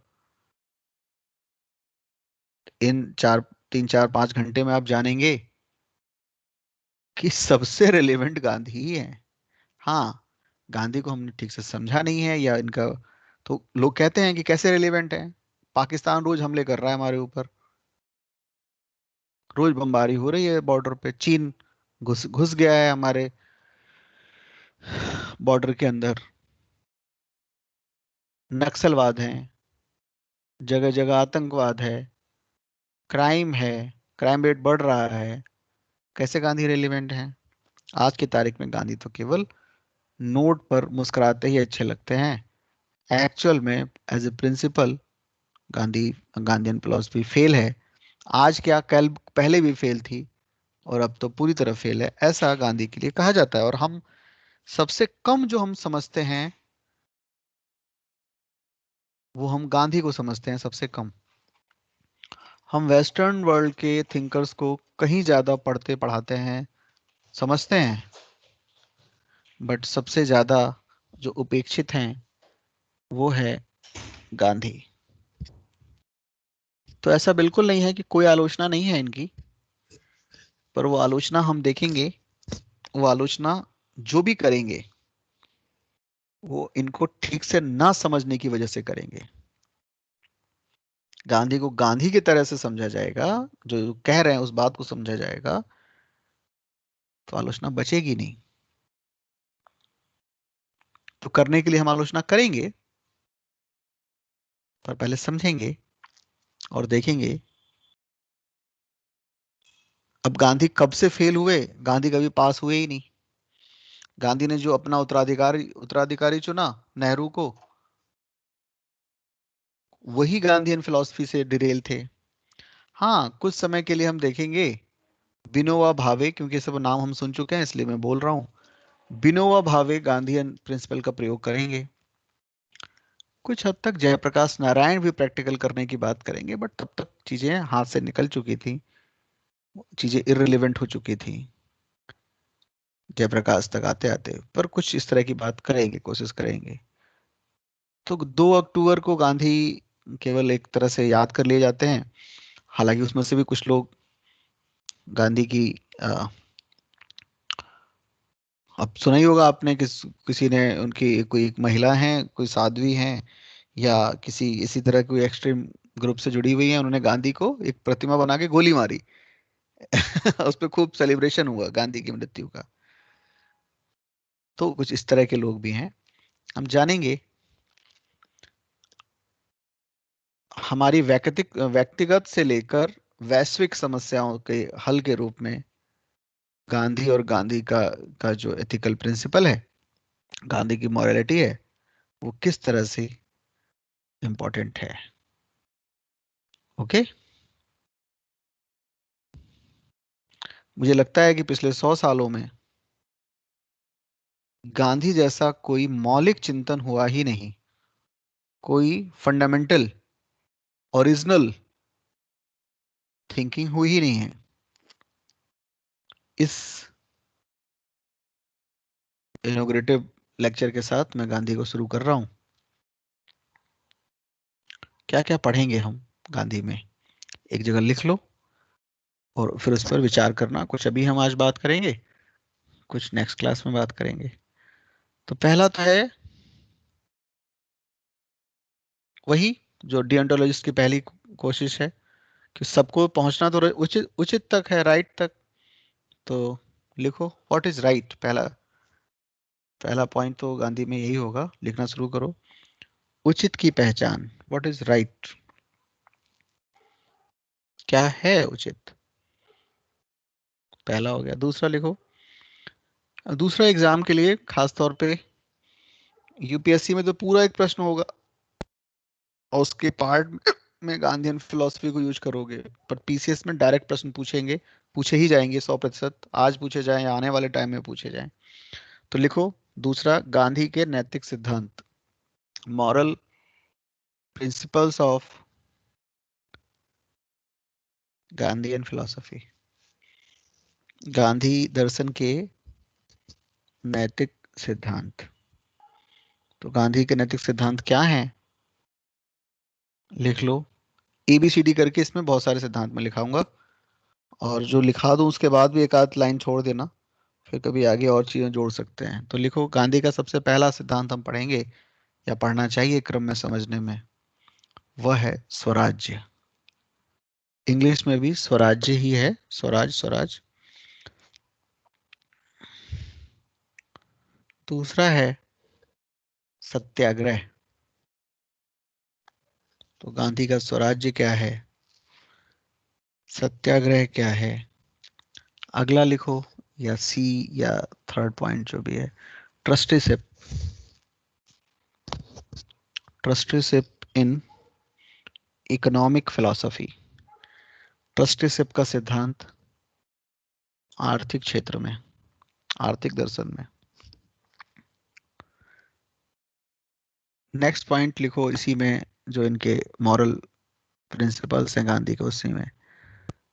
Speaker 1: इन 3 4 5 घंटे में आप जानेंगे कि सबसे रिलेवेंट गांधी ही है। हाँ, गांधी को हमने ठीक से समझा नहीं है, या इनका, तो लोग कहते हैं कि कैसे रिलेवेंट है। पाकिस्तान रोज हमले कर रहा है हमारे ऊपर, रोज बमबारी हो रही है बॉर्डर पे, चीन घुस घुस गया है हमारे बॉर्डर के अंदर, नक्सलवाद है, जगह जगह आतंकवाद है, क्राइम है, क्राइम रेट बढ़ रहा है। कैसे गांधी रेलिवेंट है? आज की तारीख में गांधी तो केवल नोट पर मुस्कुराते ही अच्छे लगते हैं। एक्चुअल में as a principle Gandhi, Gandhian philosophy fail है। आज क्या, कल पहले भी फेल थी, और अब तो पूरी तरह फेल है, ऐसा गांधी के लिए कहा जाता है। और हम सबसे कम जो हम समझते हैं, वो हम गांधी को समझते हैं सबसे कम। हम वेस्टर्न वर्ल्ड के थिंकर्स को कहीं ज्यादा पढ़ते पढ़ाते हैं, समझते हैं, बट सबसे ज्यादा जो उपेक्षित हैं वो है गांधी। तो ऐसा बिल्कुल नहीं है कि कोई आलोचना नहीं है इनकी, पर वो आलोचना हम देखेंगे, वो आलोचना जो भी करेंगे वो इनको ठीक से ना समझने की वजह से करेंगे। गांधी को गांधी की तरह से समझा जाएगा, जो कह रहे हैं उस बात को समझा जाएगा, तो आलोचना बचेगी नहीं। तो करने के लिए हम आलोचना करेंगे, पर पहले समझेंगे और देखेंगे। अब गांधी कब से फेल हुए? गांधी कभी पास हुए ही नहीं। गांधी ने जो अपना उत्तराधिकारी उत्तराधिकारी चुना, नेहरू को, वही गांधीयन फिलॉसफी से डिरेल थे। हाँ, कुछ समय के लिए हम देखेंगे विनोबा भावे, क्योंकि ये सब नाम हम सुन चुके हैं इसलिए मैं बोल रहा हूँ, विनोबा भावे गांधीयन प्रिंसिपल का प्रयोग करेंगे। कुछ हद तक जयप्रकाश नारायण भी प्रैक्टिकल करने की बात करेंगे, बट तब तक चीजें हाथ से निकल चुकी थी, चीजें इररिलेवेंट हो चुकी थी जयप्रकाश तक आते आते। पर कुछ इस तरह की बात करेंगे, कोशिश करेंगे। तो 2 अक्टूबर को गांधी केवल एक तरह से याद कर लिए जाते हैं। हालांकि उसमें से भी कुछ लोग गांधी की, अ, अब सुना ही होगा आपने, किसी ने उनकी, कोई एक महिला है, कोई साध्वी हैं, या किसी इसी तरह कोई एक्सट्रीम ग्रुप से जुड़ी हुई है, उन्होंने गांधी को एक प्रतिमा बना के गोली मारी। उस पर खूब सेलिब्रेशन हुआ गांधी की मृत्यु का। तो कुछ इस तरह के लोग भी हैं, हम जानेंगे। हमारी व्यक्तिगत से लेकर वैश्विक समस्याओं के हल के रूप में गांधी और गांधी का जो एथिकल प्रिंसिपल है, गांधी की मॉरलिटी है, वो किस तरह से इंपॉर्टेंट है। ओके। मुझे लगता है कि पिछले 100 सालों में गांधी जैसा कोई मौलिक चिंतन हुआ ही नहीं, कोई फंडामेंटल ओरिजिनल थिंकिंग हुई ही नहीं है। इस इनोग्रेटिव लेक्चर के साथ मैं गांधी को शुरू कर रहा हूं। क्या क्या पढ़ेंगे हम गांधी में, एक जगह लिख लो और फिर उस पर विचार करना। कुछ अभी हम आज बात करेंगे, कुछ नेक्स्ट क्लास में बात करेंगे। तो पहला तो है वही जो डिओन्टोलॉजिस्ट की पहली कोशिश है कि सबको पहुंचना तो उचित उचित तक है, राइट तक। तो लिखो व्हाट इज राइट। पहला पहला पॉइंट तो गांधी में यही होगा, लिखना शुरू करो। उचित की पहचान, व्हाट इज राइट, क्या है उचित, पहला हो गया। दूसरा लिखो, दूसरा एग्जाम के लिए खास तौर पे यूपीएससी में तो पूरा एक प्रश्न होगा और उसके पार्ट में गांधीयन फिलोसफी को यूज करोगे, पर पीसीएस में डायरेक्ट प्रश्न पूछेंगे, पूछे ही जाएंगे 100%, आज पूछे जाएं या आने वाले टाइम में पूछे जाएं। तो लिखो दूसरा, गांधी के नैतिक सिद्धांत, moral principles of Gandhian philosophy, Gandhi दर्शन के नैतिक सिद्धांत। तो गांधी के नैतिक सिद्धांत क्या हैं, लिख लो। एबीसीडी करके इसमें बहुत सारे सिद्धांत मैं लिखाऊंगा, और जो लिखा दूं उसके बाद भी एक आध लाइन छोड़ देना, फिर कभी आगे और चीजें जोड़ सकते हैं। तो लिखो गांधी का सबसे पहला सिद्धांत हम पढ़ेंगे या पढ़ना चाहिए क्रम में समझने में, वह है स्वराज्य। इंग्लिश में भी स्वराज्य ही है, स्वराज स्वराज। दूसरा है सत्याग्रह। तो गांधी का स्वराज्य क्या है, सत्याग्रह क्या है। अगला लिखो, या सी या थर्ड पॉइंट जो भी है, trusteeship, trusteeship in economic philosophy, trusteeship का सिद्धांत आर्थिक क्षेत्र में, आर्थिक दर्शन में। नेक्स्ट पॉइंट लिखो इसी में, जो इनके मॉरल प्रिंसिपल्स हैं गांधी के, उसी में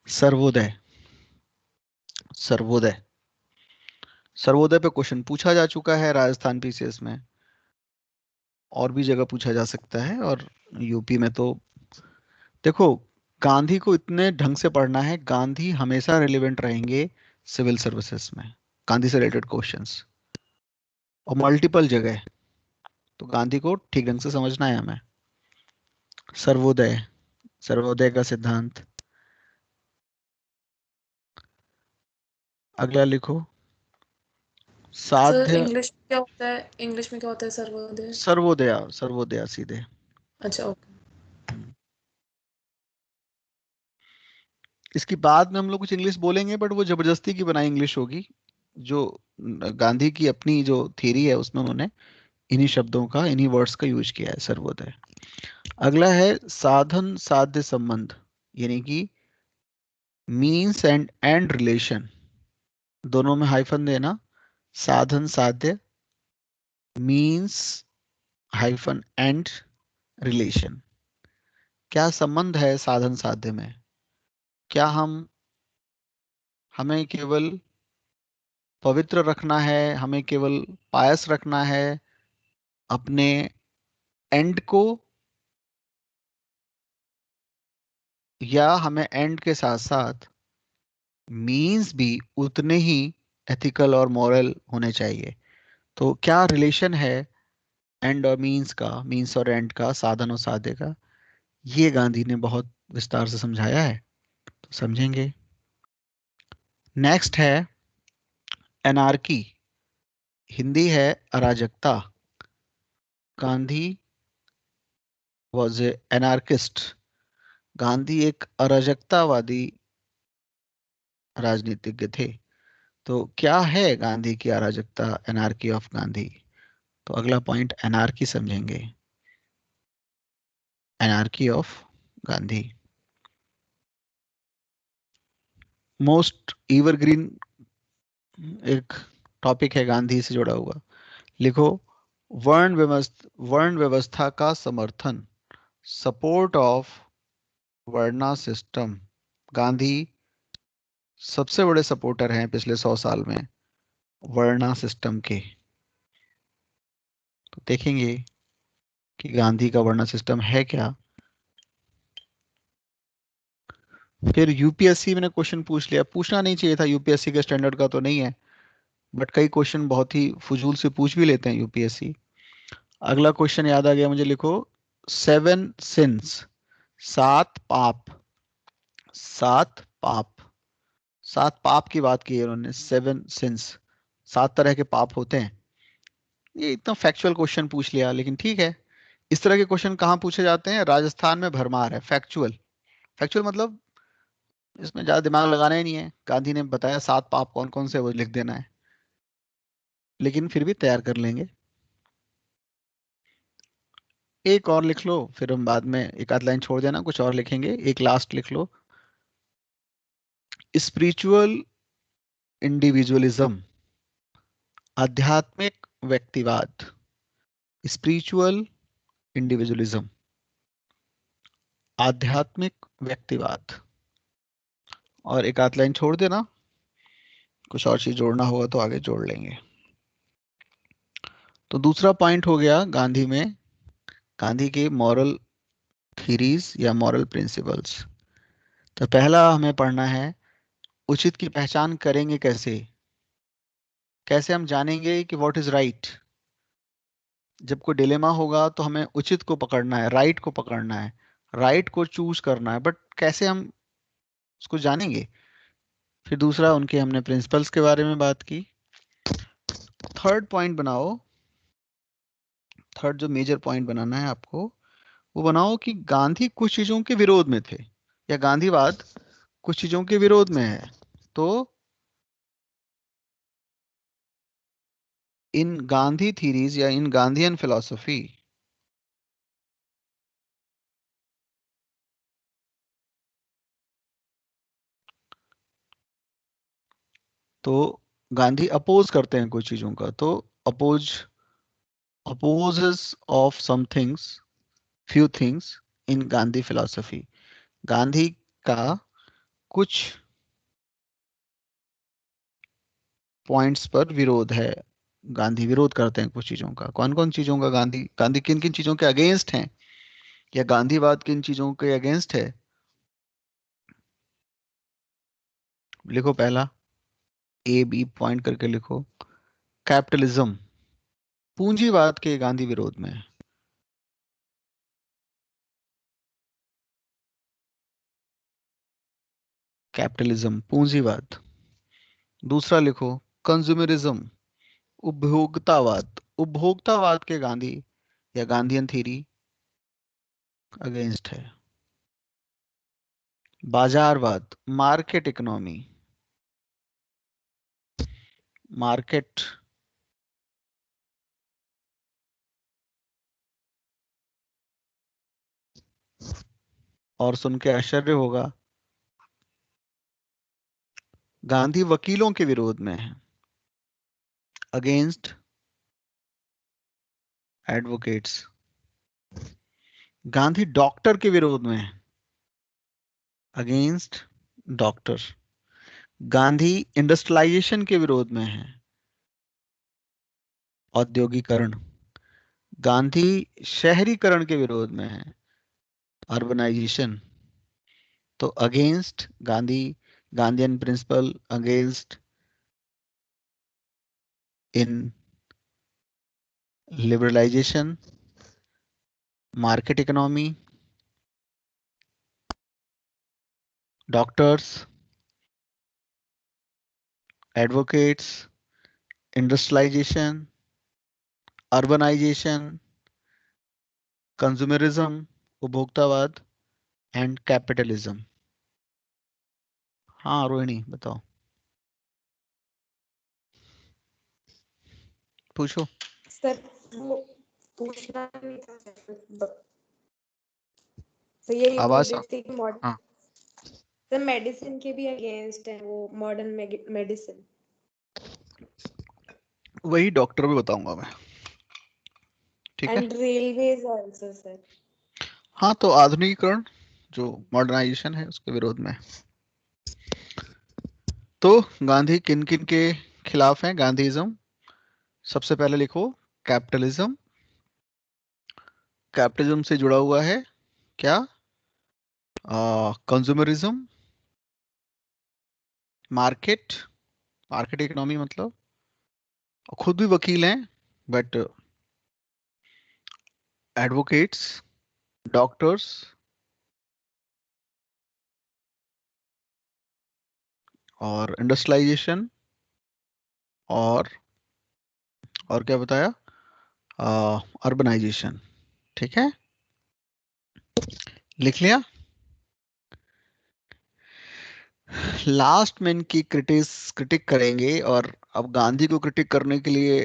Speaker 1: सर्वोदय। सर्वोदय, सर्वोदय पे क्वेश्चन पूछा जा चुका है राजस्थान पीसीएस में, और भी जगह पूछा जा सकता है, और यूपी में तो देखो गांधी को इतने ढंग से पढ़ना है, गांधी हमेशा रिलेवेंट रहेंगे सिविल सर्विसेज में, गांधी से रिलेटेड क्वेश्चंस और मल्टीपल जगह। तो गांधी को ठीक ढंग से समझना है हमें। सर्वोदय, सर्वोदय का सिद्धांत। अगला लिखो
Speaker 4: सर
Speaker 1: साध्य।
Speaker 4: इंग्लिश में क्या होता है, इंग्लिश में क्या होता है सर्वोदय?
Speaker 1: सर्वोदया, सर्वोदया सीधे।
Speaker 4: अच्छा ओके।
Speaker 1: इसकी बाद में हम लोग कुछ इंग्लिश बोलेंगे, बट वो जबरदस्ती की बनाई इंग्लिश होगी। जो गांधी की अपनी जो थ्योरी है उसमें उन्होंने इन्हीं शब्दों का, इन्हीं वर्ड्स का यूज किया है, सर्वोदय। अगला है साधन साध्य संबंध, यानी कि मीन्स एंड रिलेशन, दोनों में हाइफन देना। साधन साध्य, मीन्स हाइफन एंड रिलेशन। क्या संबंध है साधन साध्य में, क्या हमें केवल पवित्र रखना है, हमें केवल पायस रखना है अपने एंड को, या हमें एंड के साथ साथ मीन्स भी उतने ही एथिकल और मॉरल होने चाहिए। तो क्या रिलेशन है एंड और मीन्स का, मीन्स और एंड का, साधन और साध्य का, ये गांधी ने बहुत विस्तार से समझाया है, तो समझेंगे। नेक्स्ट है एनार्की, हिंदी है अराजकता। Gandhi was a anarchist, Gandhi एक अराजकतावादी राजनीतिज्ञ थे। तो क्या है गांधी की अराजकता, एनार्की ऑफ गांधी। तो अगला पॉइंट एनार्की समझेंगे, anarchy of Gandhi. Most evergreen एक टॉपिक है गांधी से जुड़ा हुआ, लिखो वर्ण व्यवस्था का समर्थन, सपोर्ट ऑफ वर्णा सिस्टम। गांधी सबसे बड़े सपोर्टर हैं पिछले 100 साल में वर्णा सिस्टम के। तो देखेंगे कि गांधी का वर्णा सिस्टम है क्या। फिर यूपीएससी मैंने क्वेश्चन पूछ लिया, पूछना नहीं चाहिए था, यूपीएससी के स्टैंडर्ड का तो नहीं है, बट कई क्वेश्चन बहुत ही फजूल से पूछ भी लेते हैं यूपीएससी। अगला क्वेश्चन याद आ गया मुझे, लिखो 7 सिंस, 7 पाप। 7 पाप, 7 पाप की बात की है उन्होंने, 7 सिंस, 7 तरह के पाप होते हैं। ये इतना फैक्चुअल क्वेश्चन पूछ लिया, लेकिन ठीक है। इस तरह के क्वेश्चन कहाँ पूछे जाते हैं? राजस्थान में भरमार है फैक्चुअल। फैक्चुअल मतलब इसमें ज्यादा दिमाग लगाना ही नहीं है, गांधी ने बताया 7 पाप कौन कौन से, वो लिख देना है, लेकिन फिर भी तैयार कर लेंगे। एक और लिख लो, फिर हम बाद में एक आध लाइन छोड़ देना, कुछ और लिखेंगे। एक लास्ट लिख लो, स्पिरिचुअल इंडिविजुअलिज्म, आध्यात्मिक व्यक्तिवाद। स्पिरिचुअल इंडिविजुअलिज्म, आध्यात्मिक व्यक्तिवाद। और एक आध लाइन छोड़ देना, कुछ और चीज जोड़ना होगा तो आगे जोड़ लेंगे। तो दूसरा पॉइंट हो गया गांधी में, गांधी के मॉरल थीरीज या मॉरल प्रिंसिपल्स। तो पहला हमें पढ़ना है, उचित की पहचान करेंगे कैसे? कैसे हम जानेंगे कि व्हाट इज राइट? जब कोई डिलेमा होगा तो हमें उचित को पकड़ना है, राइट को पकड़ना है, राइट को चूज करना है, बट कैसे हम उसको जानेंगे? फिर दूसरा, उनके हमने प्रिंसिपल्स के बारे में बात की। थर्ड पॉइंट बनाओ, थर्ड जो मेजर पॉइंट बनाना है आपको, वो बनाओ कि गांधी कुछ चीजों के विरोध में थे, या गांधीवाद कुछ चीजों के विरोध में है। तो इन गांधी थीरीज या इन गांधीयन फिलॉसफी, तो गांधी अपोज करते हैं कुछ चीजों का। तो oppose, opposes of some things, few things in Gandhi philosophy. Gandhi का कुछ पॉइंट्स पर विरोध है, गांधी विरोध करते हैं कुछ चीजों का। कौन कौन चीजों का? गांधी गांधी किन किन चीजों के अगेंस्ट हैं, या गांधीवाद किन चीजों के अगेंस्ट है? लिखो पहला, ए बी पॉइंट करके लिखो। कैपिटलिज्म, पूंजीवाद के गांधी विरोध में है। कैपिटलिज्म, पूंजीवाद। दूसरा लिखो, कंज्यूमरिज्म, उपभोक्तावाद, उपभोक्तावाद के गांधी या गांधीयन थ्योरी अगेंस्ट है। बाजारवाद, मार्केट इकोनॉमी, मार्केट, और सुन के आश्चर्य होगा, गांधी वकीलों के विरोध में है, अगेंस्ट एडवोकेट्स। गांधी डॉक्टर के विरोध में है, अगेंस्ट डॉक्टर। गांधी इंडस्ट्रियलाइजेशन के विरोध में है, औद्योगिकरण। गांधी शहरीकरण के विरोध में है, अर्बनाइजेशन। तो against Gandhi, Gandhian principle against इन liberalisation, market economy, doctors, advocates, industrialisation, urbanisation, consumerism, उपभोक्तावाद, एंड कैपिटलिज्म। हाँ रोहिणी बताओ, पूछो।
Speaker 5: सर वो पूछना नहीं था सर, तो यही बोल
Speaker 1: आवाज
Speaker 5: रही थी कि मॉडर्न,
Speaker 1: हाँ,
Speaker 5: सर मेडिसिन के भी अगेंस्ट है वो, मॉडर्न मेडिसिन।
Speaker 1: वही डॉक्टर भी बताऊंगा मैं, ठीक है।
Speaker 5: And railways also sir.
Speaker 1: हाँ, तो आधुनिकीकरण जो मॉडर्नाइजेशन है उसके विरोध में। तो गांधी किन किन के खिलाफ हैं? गांधीइज्म, सबसे पहले लिखो कैपिटलिज्म। कैपिटलिज्म से जुड़ा हुआ है क्या? कंज्यूमरिज्म, मार्केट, मार्केट इकोनॉमी मतलब। खुद भी वकील हैं, बट एडवोकेट्स, डॉक्टर्स, और इंडस्ट्रियलाइजेशन, और क्या बताया? अर्बनाइजेशन। ठीक है, लिख लिया। लास्ट में इनकी क्रिटिक करेंगे, और अब गांधी को क्रिटिक करने के लिए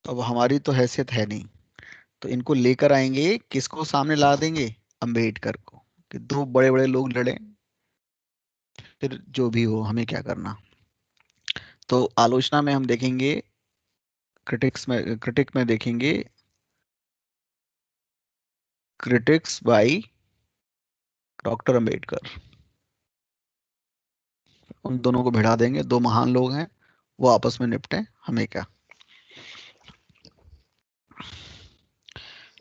Speaker 1: अब हमारी तो हैसियत है नहीं, तो इनको लेकर आएंगे, किसको सामने ला देंगे? अंबेडकर को, कि दो बड़े बड़े लोग लड़े, फिर जो भी हो हमें क्या करना। तो आलोचना में हम देखेंगे, क्रिटिक में देखेंगे क्रिटिक्स बाय डॉक्टर अंबेडकर। उन दोनों को भिड़ा देंगे, दो महान लोग हैं, वो आपस में निपटे, हमें क्या।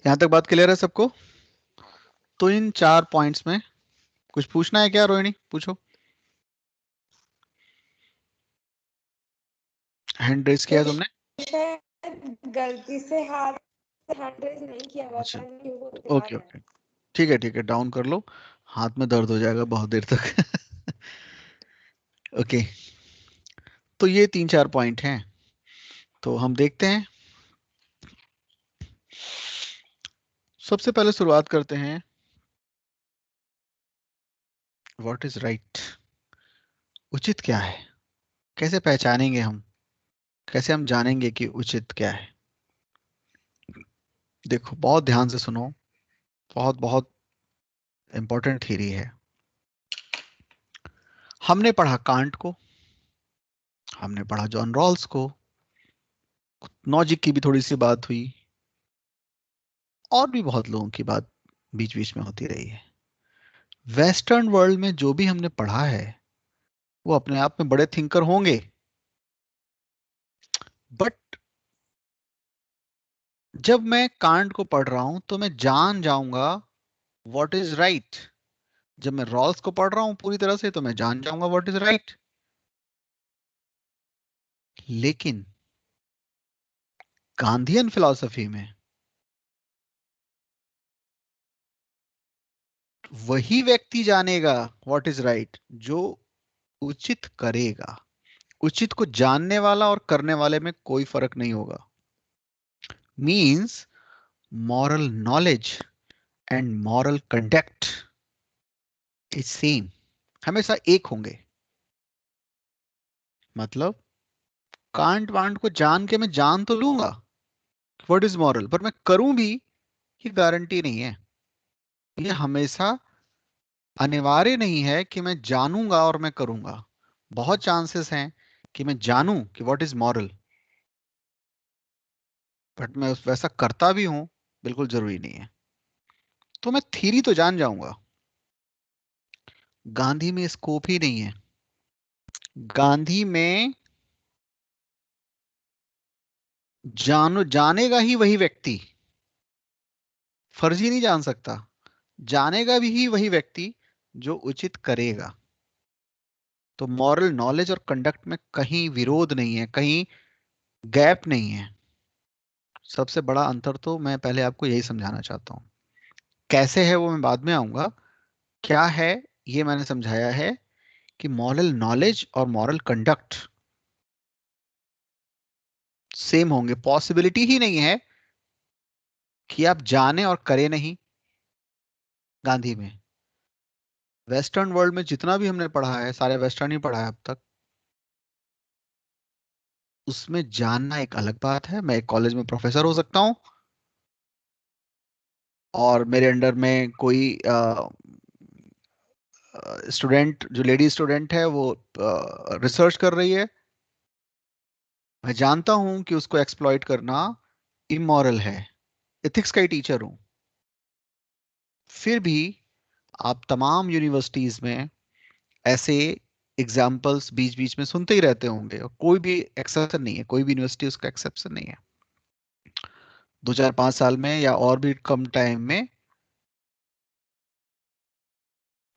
Speaker 1: यहां तक बात क्लियर है सबको? तो इन 4 पॉइंट्स में कुछ पूछना है क्या? रोहिणी पूछो, हैंड रेज किया है तुमने?
Speaker 5: शायद गलती से हाथ हैंड रेज नहीं किया हुआ
Speaker 1: अच्छा,
Speaker 5: था, नहीं वो दिखा
Speaker 1: ओके
Speaker 5: रहा है।
Speaker 1: ओके, ठीक है ठीक है, डाउन कर लो, हाथ में दर्द हो जाएगा बहुत देर तक। ओके, तो ये 3-4 पॉइंट हैं, तो हम देखते हैं। सबसे पहले शुरुआत करते हैं, व्हाट इज राइट? उचित क्या है? कैसे पहचानेंगे हम, कैसे हम जानेंगे कि उचित क्या है? देखो बहुत ध्यान से सुनो, बहुत बहुत इंपॉर्टेंट थ्योरी है। हमने पढ़ा कांट को, हमने पढ़ा जॉन रॉल्स को, नॉजिक की भी थोड़ी सी बात हुई, और भी बहुत लोगों की बात बीच बीच में होती रही है। वेस्टर्न वर्ल्ड में जो भी हमने पढ़ा है वो अपने आप में बड़े थिंकर होंगे, बट जब मैं कांट को पढ़ रहा हूं तो मैं जान जाऊंगा व्हाट इज राइट। जब मैं रॉल्स को पढ़ रहा हूं पूरी तरह से, तो मैं जान जाऊंगा व्हाट इज राइट। लेकिन गांधीयन फिलॉसफी में वही व्यक्ति जानेगा व्हाट इज राइट जो उचित करेगा। उचित को जानने वाला और करने वाले में कोई फर्क नहीं होगा। Means moral knowledge and moral conduct is same, हमेशा एक होंगे। मतलब कांट वांट को जान के मैं जान तो लूंगा व्हाट इज मॉरल, पर मैं करूं भी, ये गारंटी नहीं है। ये हमेशा अनिवार्य नहीं है कि मैं जानूंगा और मैं करूंगा। बहुत चांसेस हैं कि मैं जानूं कि व्हाट इज मॉरल, बट मैं वैसा करता भी हूं, बिल्कुल जरूरी नहीं है। तो मैं थ्योरी तो जान जाऊंगा। गांधी में स्कोप ही नहीं है। गांधी में जानेगा ही वही व्यक्ति, फर्जी नहीं जान सकता। जानेगा भी ही वही व्यक्ति जो उचित करेगा। तो मॉरल नॉलेज और कंडक्ट में कहीं विरोध नहीं है, कहीं गैप नहीं है। सबसे बड़ा अंतर तो मैं पहले आपको यही समझाना चाहता हूं। कैसे है वो मैं बाद में आऊंगा। क्या है ये मैंने समझाया है कि मॉरल नॉलेज और मॉरल कंडक्ट सेम होंगे। पॉसिबिलिटी ही नहीं है कि आप जाने और करें नहीं। गांधी में, वेस्टर्न वर्ल्ड में जितना भी हमने पढ़ा है, सारे वेस्टर्न ही पढ़ा है अब तक, उसमें जानना एक अलग बात है। मैं एक कॉलेज में प्रोफेसर हो सकता हूँ, और मेरे अंडर में कोई स्टूडेंट, जो लेडी स्टूडेंट है, वो रिसर्च कर रही है। मैं जानता हूं कि उसको एक्सप्लॉइट करना इमोरल है, एथिक्स का ही टीचर हूं। फिर भी आप तमाम यूनिवर्सिटीज में ऐसे एग्जाम्पल्स बीच बीच में सुनते ही रहते होंगे, और कोई भी एक्सेप्शन नहीं है, कोई भी यूनिवर्सिटी उसका एक्सेप्शन नहीं है। 2 4 5 साल में या और भी कम टाइम में,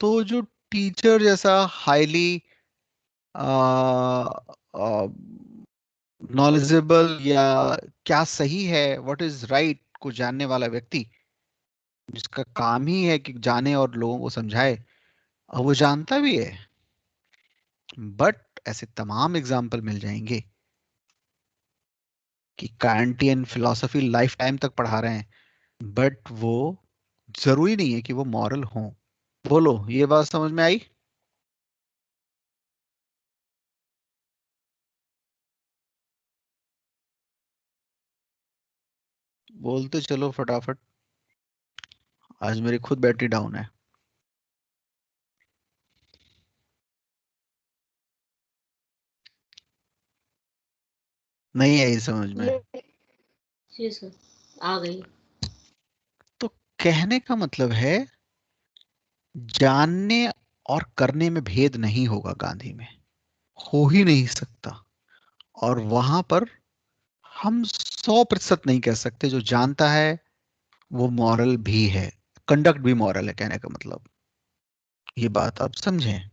Speaker 1: तो जो टीचर जैसा हाईली नॉलेजेबल या क्या सही है, व्हाट इज राइट को जानने वाला व्यक्ति, जिसका काम ही है कि जाने और लोगों को समझाए, और वो जानता भी है। बट ऐसे तमाम एग्जाम्पल मिल जाएंगे कि कांटियन फिलॉसफी लाइफ टाइम तक पढ़ा रहे हैं, बट वो जरूरी नहीं है कि वो मॉरल हो। बोलो, ये बात समझ में आई? बोलते चलो फटाफट, आज मेरी खुद बैटरी डाउन है। नहीं आई समझ में?
Speaker 3: जी सर, आ गई।
Speaker 1: तो कहने का मतलब है, जानने और करने में भेद नहीं होगा गांधी में, हो ही नहीं सकता। और वहां पर हम 100% नहीं कह सकते जो जानता है वो मॉरल भी है, कंडक्ट भी मॉरल है, कहने का मतलब। ये बात आप समझें।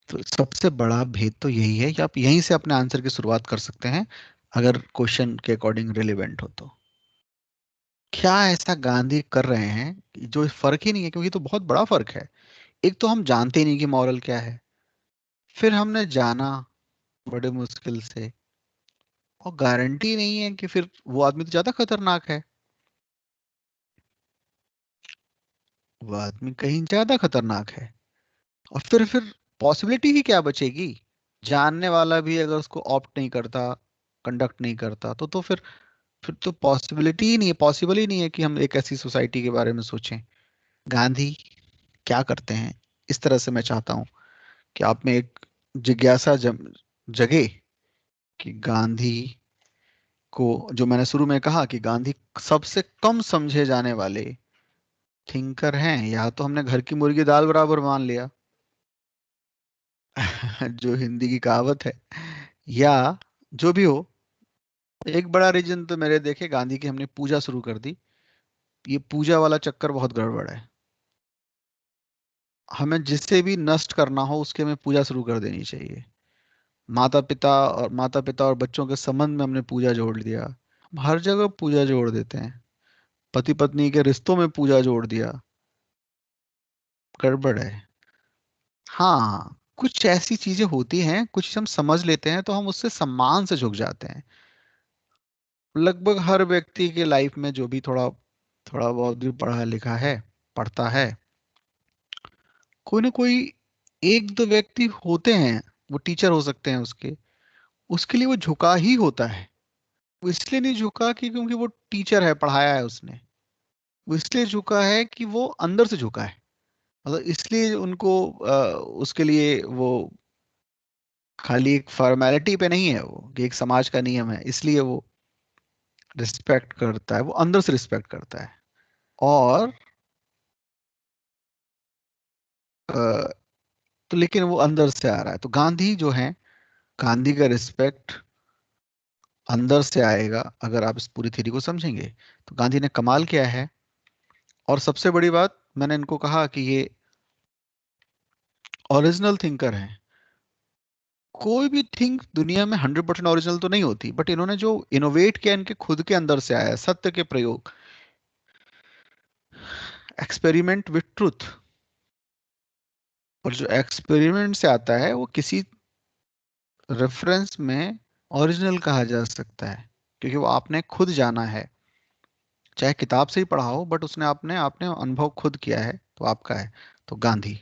Speaker 1: तो सबसे बड़ा भेद तो यही है कि आप यहीं से अपने आंसर की शुरुआत कर सकते हैं, अगर क्वेश्चन के अकॉर्डिंग रिलेवेंट हो तो। क्या ऐसा गांधी कर रहे हैं कि जो फर्क ही नहीं है? क्योंकि तो बहुत बड़ा फर्क है। एक तो हम जानते ही नहीं कि मॉरल क्या है, फिर हमने जाना बड़े मुश्किल से, और गारंटी नहीं है कि फिर वो आदमी तो ज्यादा खतरनाक है, वो आदमी कहीं ज्यादा खतरनाक है। और फिर पॉसिबिलिटी ही क्या बचेगी? जानने वाला भी अगर उसको ऑप्ट नहीं करता, कंडक्ट नहीं करता, तो फिर तो पॉसिबिलिटी ही नहीं है, पॉसिबल ही नहीं है कि हम एक ऐसी सोसाइटी के बारे में सोचें। गांधी क्या करते हैं, इस तरह से मैं चाहता हूं कि आप में एक जिज्ञासा जगे कि गांधी को, जो मैंने शुरू में कहा कि गांधी सबसे कम समझे जाने वाले थिंकर हैं, या तो हमने घर की मुर्गी दाल बराबर मान लिया जो हिंदी की कहावत है, या जो भी हो, एक बड़ा रीजन तो मेरे देखे गांधी की, हमने पूजा शुरू कर दी। ये पूजा वाला चक्कर बहुत गड़बड़ है। हमें जिससे भी नष्ट करना हो उसके में पूजा शुरू कर देनी चाहिए। माता पिता और बच्चों के संबंध में हमने पूजा जोड़ दिया। हम हर जगह पूजा जोड़ देते हैं, पति पत्नी के रिश्तों में पूजा जोड़ दिया। गड़बड़ है। हाँ, कुछ ऐसी चीजें होती हैं, कुछ हम समझ लेते हैं तो हम उससे सम्मान से झुक जाते हैं। लगभग हर व्यक्ति के लाइफ में जो भी थोड़ा थोड़ा बहुत भी पढ़ा लिखा है, पढ़ता है, कोई ना कोई एक दो व्यक्ति होते हैं, वो टीचर हो सकते हैं, उसके उसके लिए वो झुका ही होता है। वो इसलिए नहीं झुका कि क्योंकि वो टीचर है, पढ़ाया है उसने। वो इसलिए झुका है कि वो अंदर से झुका है। मतलब इसलिए उनको उसके लिए वो खाली एक फॉर्मेलिटी पे नहीं है, वो कि एक समाज का नियम है, इसलिए वो रिस्पेक्ट करता है, वो अंदर से रिस्पेक्ट करता है। और अ, तो लेकिन वो अंदर से आ रहा है। तो गांधी जो है, गांधी का रिस्पेक्ट अंदर से आएगा अगर आप इस पूरी थ्योरी को समझेंगे। तो गांधी ने कमाल किया है। और सबसे बड़ी बात, मैंने इनको कहा कि ये ओरिजिनल थिंकर हैं। कोई भी थिंक दुनिया में 100% ओरिजिनल तो नहीं होती, बट इन्होंने जो इनोवेट किया इनके खुद के अंदर से आया है, सत्य के प्रयोग, एक्सपेरिमेंट विथ ट्रुथ। और जो एक्सपेरिमेंट से आता है वो किसी रेफरेंस में ओरिजिनल कहा जा सकता है, क्योंकि वो आपने खुद जाना है, चाहे किताब से ही पढ़ा हो, बट उसने आपने आपने अनुभव खुद किया है, तो आपका है। तो गांधी,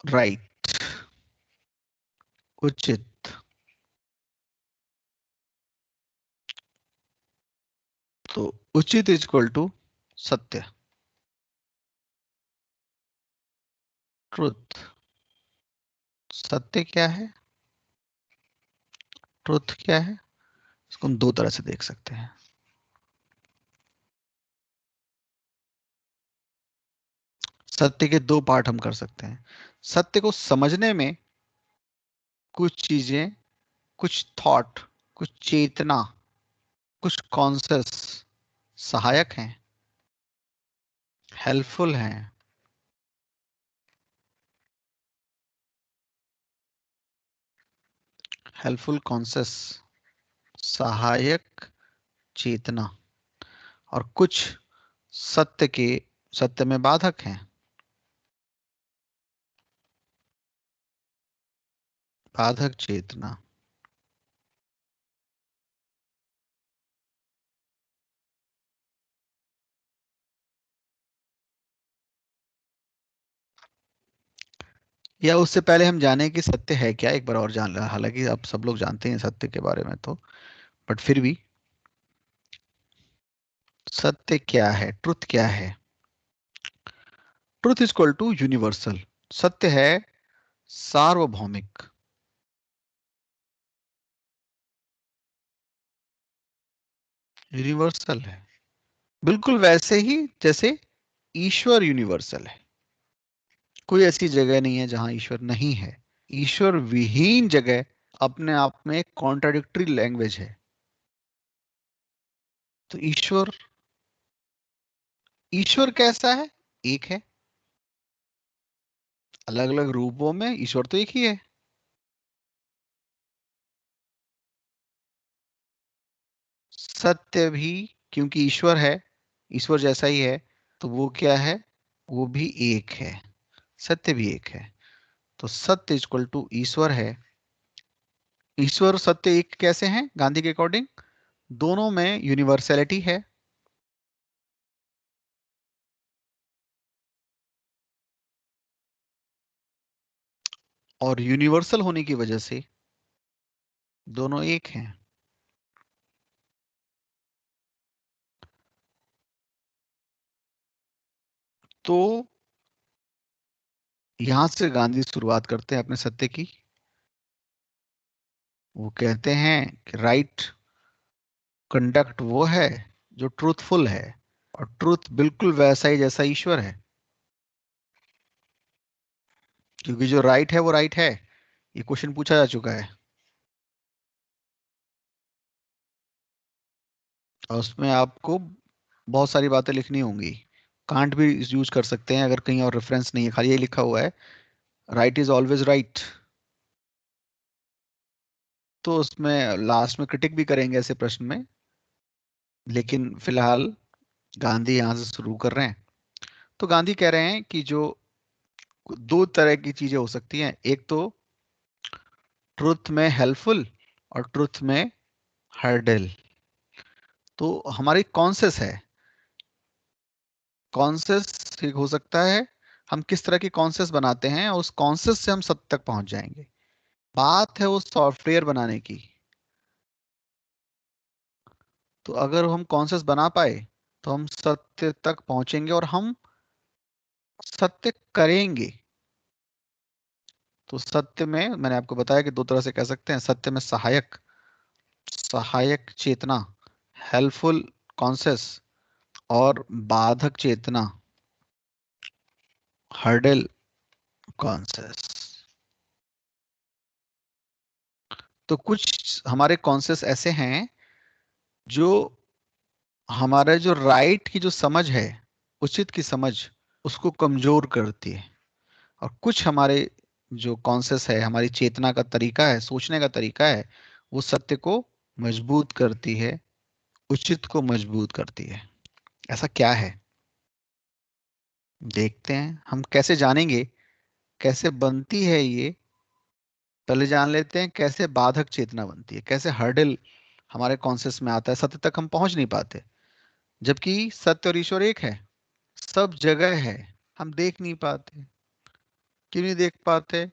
Speaker 1: राइट, उचित। तो उचित इज इक्वल टू सत्य, ट्रुथ। सत्य क्या है, ट्रुथ क्या है, इसको हम दो तरह से देख सकते हैं। सत्य के दो पार्ट हम कर सकते हैं। सत्य को समझने में कुछ चीजें, कुछ थॉट, कुछ चेतना, कुछ कॉन्सेप्ट सहायक हैं, हेल्पफुल हैं। हेल्पफुल कॉन्सेप्ट, सहायक चेतना, और कुछ सत्य में बाधक हैं, बाधक चेतना। या उससे पहले हम जाने कि सत्य है क्या, एक बार और जान लें। हालांकि अब सब लोग जानते हैं सत्य के बारे में तो, बट फिर भी सत्य क्या है, ट्रुथ क्या है? Truth is equal to universal. सत्य है सार्वभौमिक, यूनिवर्सल है, बिल्कुल वैसे ही जैसे ईश्वर यूनिवर्सल है। कोई ऐसी जगह नहीं है जहां ईश्वर नहीं है। ईश्वर विहीन जगह अपने आप में कॉन्ट्राडिक्टरी लैंग्वेज है। तो ईश्वर, ईश्वर कैसा है? एक है। अलग अलग रूपों में ईश्वर तो एक ही है। सत्य भी, क्योंकि ईश्वर है, ईश्वर जैसा ही है, तो वो क्या है? वो भी एक है। सत्य भी एक है। तो सत्य इक्वल टू ईश्वर है। ईश्वर सत्य एक कैसे हैं गांधी के अकॉर्डिंग? दोनों में यूनिवर्सैलिटी है, और यूनिवर्सल होने की वजह से दोनों एक हैं। तो यहां से गांधी शुरुआत करते हैं अपने सत्य की। वो कहते हैं कि राइट कंडक्ट वो है जो ट्रूथफुल है, और ट्रूथ बिल्कुल वैसा ही जैसा ईश्वर है। क्योंकि जो राइट है वो राइट है, ये क्वेश्चन पूछा जा चुका है, और उसमें आपको बहुत सारी बातें लिखनी होंगी। कांट भी यूज कर सकते हैं अगर कहीं और रेफरेंस नहीं है, खाली ये लिखा हुआ है राइट इज ऑलवेज राइट। तो उसमें लास्ट में क्रिटिक भी करेंगे ऐसे प्रश्न में, लेकिन फिलहाल गांधी यहां से शुरू कर रहे हैं। तो गांधी कह रहे हैं कि जो दो तरह की चीजें हो सकती हैं, एक तो ट्रुथ में हेल्पफुल और ट्रुथ में हर्डल। तो हमारी कॉन्सेस है, कॉन्सेस ठीक हो सकता है, हम किस तरह की कॉन्सेस बनाते हैं और उस कॉन्सेस से हम सत्य तक पहुंच जाएंगे। बात है वो सॉफ्टवेयर बनाने की। तो अगर हम कॉन्सेस बना पाए तो हम सत्य तक पहुंचेंगे, और हम सत्य करेंगे। तो सत्य में मैंने आपको बताया कि दो तरह से कह सकते हैं। सत्य में सहायक, सहायक चेतना, हेल्पफुल कॉन्सेस, और बाधक चेतना, हर्डल कॉन्सेस। तो कुछ हमारे कॉन्सेस ऐसे हैं जो हमारे जो राइट की जो समझ है, उचित की समझ, उसको कमजोर करती है। और कुछ हमारे जो कॉन्सेस है, हमारी चेतना का तरीका है, सोचने का तरीका है, वो सत्य को मजबूत करती है, उचित को मजबूत करती है। ऐसा क्या है, देखते हैं। हम कैसे जानेंगे कैसे बनती है ये? पहले जान लेते हैं कैसे बाधक चेतना बनती है, कैसे हर्डल हमारे कॉन्सेस में आता है, सत्य तक हम पहुंच नहीं पाते। जबकि सत्य और ईश्वर एक है, सब जगह है, हम देख नहीं पाते। क्यों नहीं देख पाते?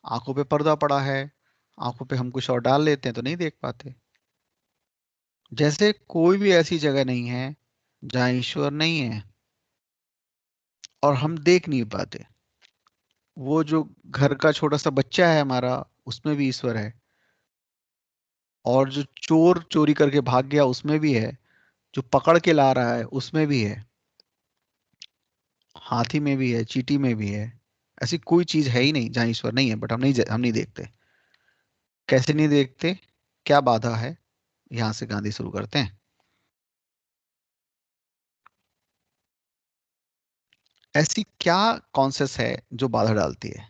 Speaker 1: आंखों पे पर्दा पड़ा है, आंखों पे हम कुछ और डाल लेते हैं तो नहीं देख पाते। जैसे कोई भी ऐसी जगह नहीं है जहां ईश्वर नहीं है और हम देख नहीं पाते। वो जो घर का छोटा सा बच्चा है हमारा, उसमें भी ईश्वर है, और जो चोर चोरी करके भाग गया उसमें भी है, जो पकड़ के ला रहा है उसमें भी है। हाथी में भी है, चींटी में भी है। ऐसी कोई चीज है ही नहीं जहाँ ईश्वर नहीं है, बट हम नहीं देखते। कैसे नहीं देखते, क्या बाधा है, यहां से गांधी शुरू करते हैं। ऐसी क्या कॉन्सेप्ट है जो बाधा डालती है?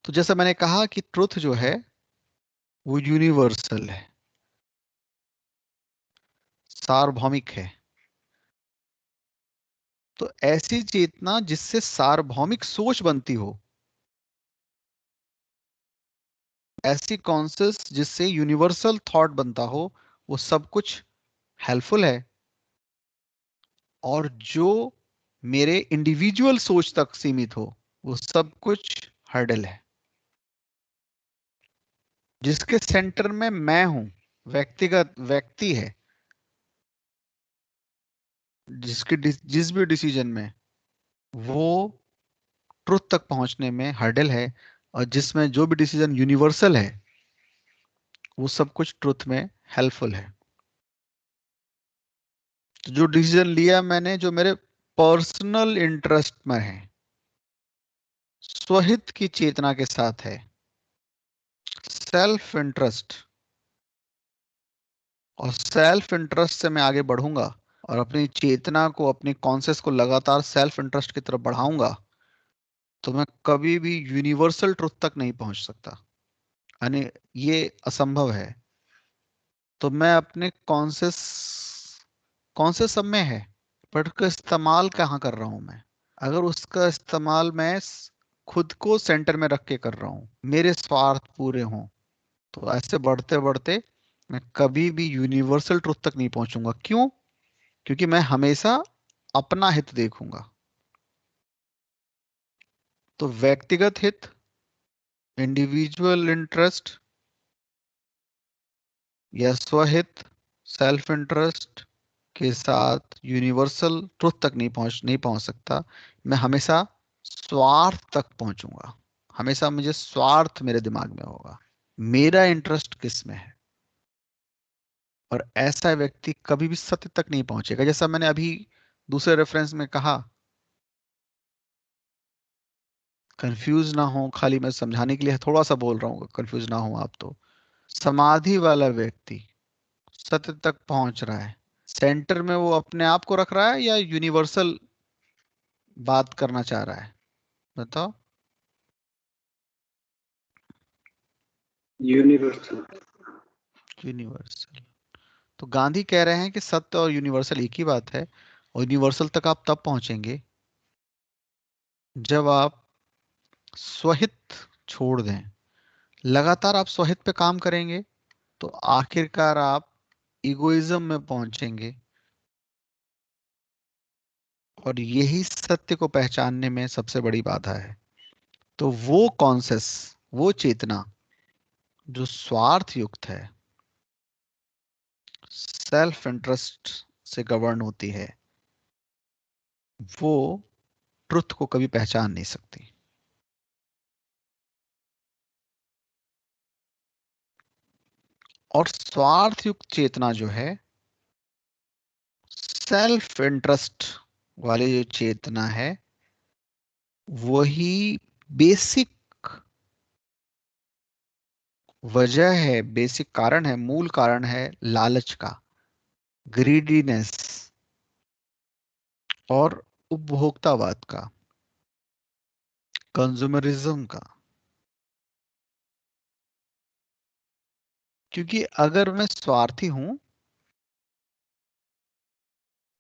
Speaker 1: तो जैसा मैंने कहा कि ट्रुथ जो है वो यूनिवर्सल है, सार्वभौमिक है। तो ऐसी चेतना जिससे सार्वभौमिक सोच बनती हो, ऐसी कॉन्सेप्ट जिससे यूनिवर्सल थॉट बनता हो, वो सब कुछ हेल्पफुल है। और जो मेरे इंडिविजुअल सोच तक सीमित हो, वो सब कुछ हर्डल है। जिसके सेंटर में मैं हूं, व्यक्तिगत व्यक्ति है, जिस भी डिसीजन में, वो ट्रुथ तक पहुंचने में हर्डल है। और जिसमें जो भी डिसीजन यूनिवर्सल है, वो सब कुछ ट्रुथ में हेल्पफुल है। तो जो डिसीजन लिया मैंने, जो मेरे पर्सनल इंटरेस्ट में है, स्वहित की चेतना के साथ है, सेल्फ इंटरेस्ट, और सेल्फ इंटरेस्ट से मैं आगे बढ़ूंगा और अपनी चेतना को, अपनी कॉन्शियस को लगातार सेल्फ इंटरेस्ट की तरफ बढ़ाऊंगा, तो मैं कभी भी यूनिवर्सल ट्रुथ तक नहीं पहुंच सकता। यानी ये असंभव है। तो मैं अपने कॉन्शियस, कॉन्शियस सब में है, बट उसका इस्तेमाल कहाँ कर रहा हूं मैं? अगर उसका इस्तेमाल मैं खुद को सेंटर में रख के कर रहा हूं, मेरे स्वार्थ पूरे हों, तो ऐसे बढ़ते बढ़ते मैं कभी भी यूनिवर्सल ट्रुथ तक नहीं पहुंचूंगा। क्यों? क्योंकि मैं हमेशा अपना हित देखूंगा। तो व्यक्तिगत हित, इंडिविजुअल इंटरेस्ट या स्वहित, सेल्फ इंटरेस्ट के साथ यूनिवर्सल ट्रुथ तक नहीं पहुंच सकता। मैं हमेशा स्वार्थ तक पहुंचूंगा। हमेशा मुझे स्वार्थ मेरे दिमाग में होगा, मेरा इंटरेस्ट किस में है। और ऐसा व्यक्ति कभी भी सत्य तक नहीं पहुंचेगा। जैसा मैंने अभी दूसरे रेफरेंस में कहा, कंफ्यूज ना हो, खाली मैं समझाने के लिए थोड़ा सा बोल रहा हूँ, कंफ्यूज ना हो आप तो। समाधि वाला व्यक्ति सत्य तक पहुंच रहा है, सेंटर में वो अपने आप को रख रहा है या यूनिवर्सल बात करना चाह रहा है? बताओ।
Speaker 2: यूनिवर्सल।
Speaker 1: यूनिवर्सल। तो गांधी कह रहे हैं कि सत्य और यूनिवर्सल एक ही बात है। और यूनिवर्सल तक आप तब पहुंचेंगे जब आप स्वहित छोड़ दें। लगातार आप स्वहित पे काम करेंगे तो आखिरकार आप इगोइज्म में पहुंचेंगे। और यही सत्य को पहचानने में सबसे बड़ी बाधा है। तो वो कॉन्सेस, वो चेतना जो स्वार्थ युक्त है, सेल्फ इंटरेस्ट से गवर्न होती है, वो ट्रुथ को कभी पहचान नहीं सकती। और स्वार्थ युक्त चेतना जो है, सेल्फ इंटरेस्ट वाली जो चेतना है, वही बेसिक वजह है, बेसिक कारण है, मूल कारण है लालच का, ग्रीडीनेस और उपभोक्तावाद का, कंज्यूमरिज्म का। क्योंकि अगर मैं स्वार्थी हूं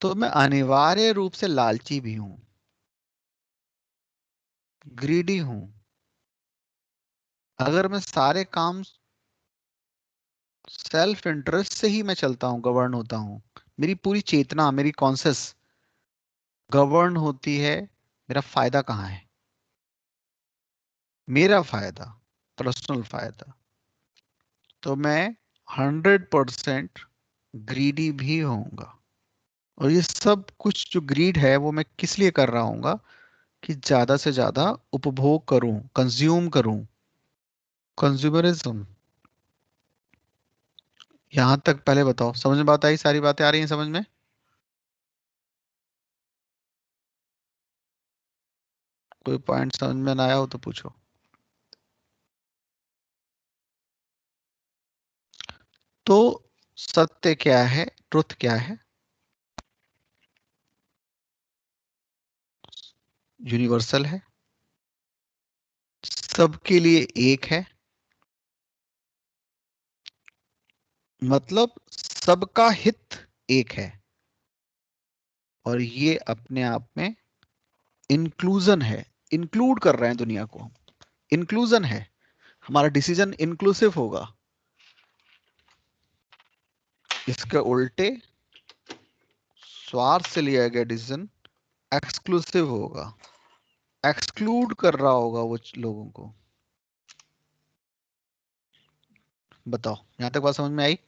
Speaker 1: तो मैं अनिवार्य रूप से लालची भी हूं, ग्रीडी हूं। अगर मैं सारे काम सेल्फ इंटरेस्ट से ही मैं चलता हूं, गवर्न होता हूं, मेरी पूरी चेतना, मेरी कॉन्शियस गवर्न होती है, मेरा फायदा कहाँ है? मेरा फायदा, पर्सनल फायदा। तो मैं 100% ग्रीडी भी होऊंगा। और ये सब कुछ जो ग्रीड है वो मैं किस लिए कर रहा हूँ कि ज्यादा से ज्यादा उपभोग करूं, कंज्यूम करूं, कंज्यूमरिज्म। यहां तक पहले बताओ, समझ में बात आई? सारी बातें आ रही हैं समझ में? कोई पॉइंट समझ में ना आया हो तो पूछो। तो सत्य क्या है, ट्रुथ क्या है? यूनिवर्सल है, सबके लिए एक है, मतलब सबका हित एक है, और ये अपने आप में इंक्लूजन है, इंक्लूड कर रहे हैं दुनिया को, इंक्लूजन है। हमारा डिसीजन इंक्लूसिव होगा। इसके उल्टे स्वार्थ से लिया गया डिसीजन एक्सक्लूसिव होगा, एक्सक्लूड कर रहा होगा वो लोगों को। बताओ, यहां तक बात समझ में आई?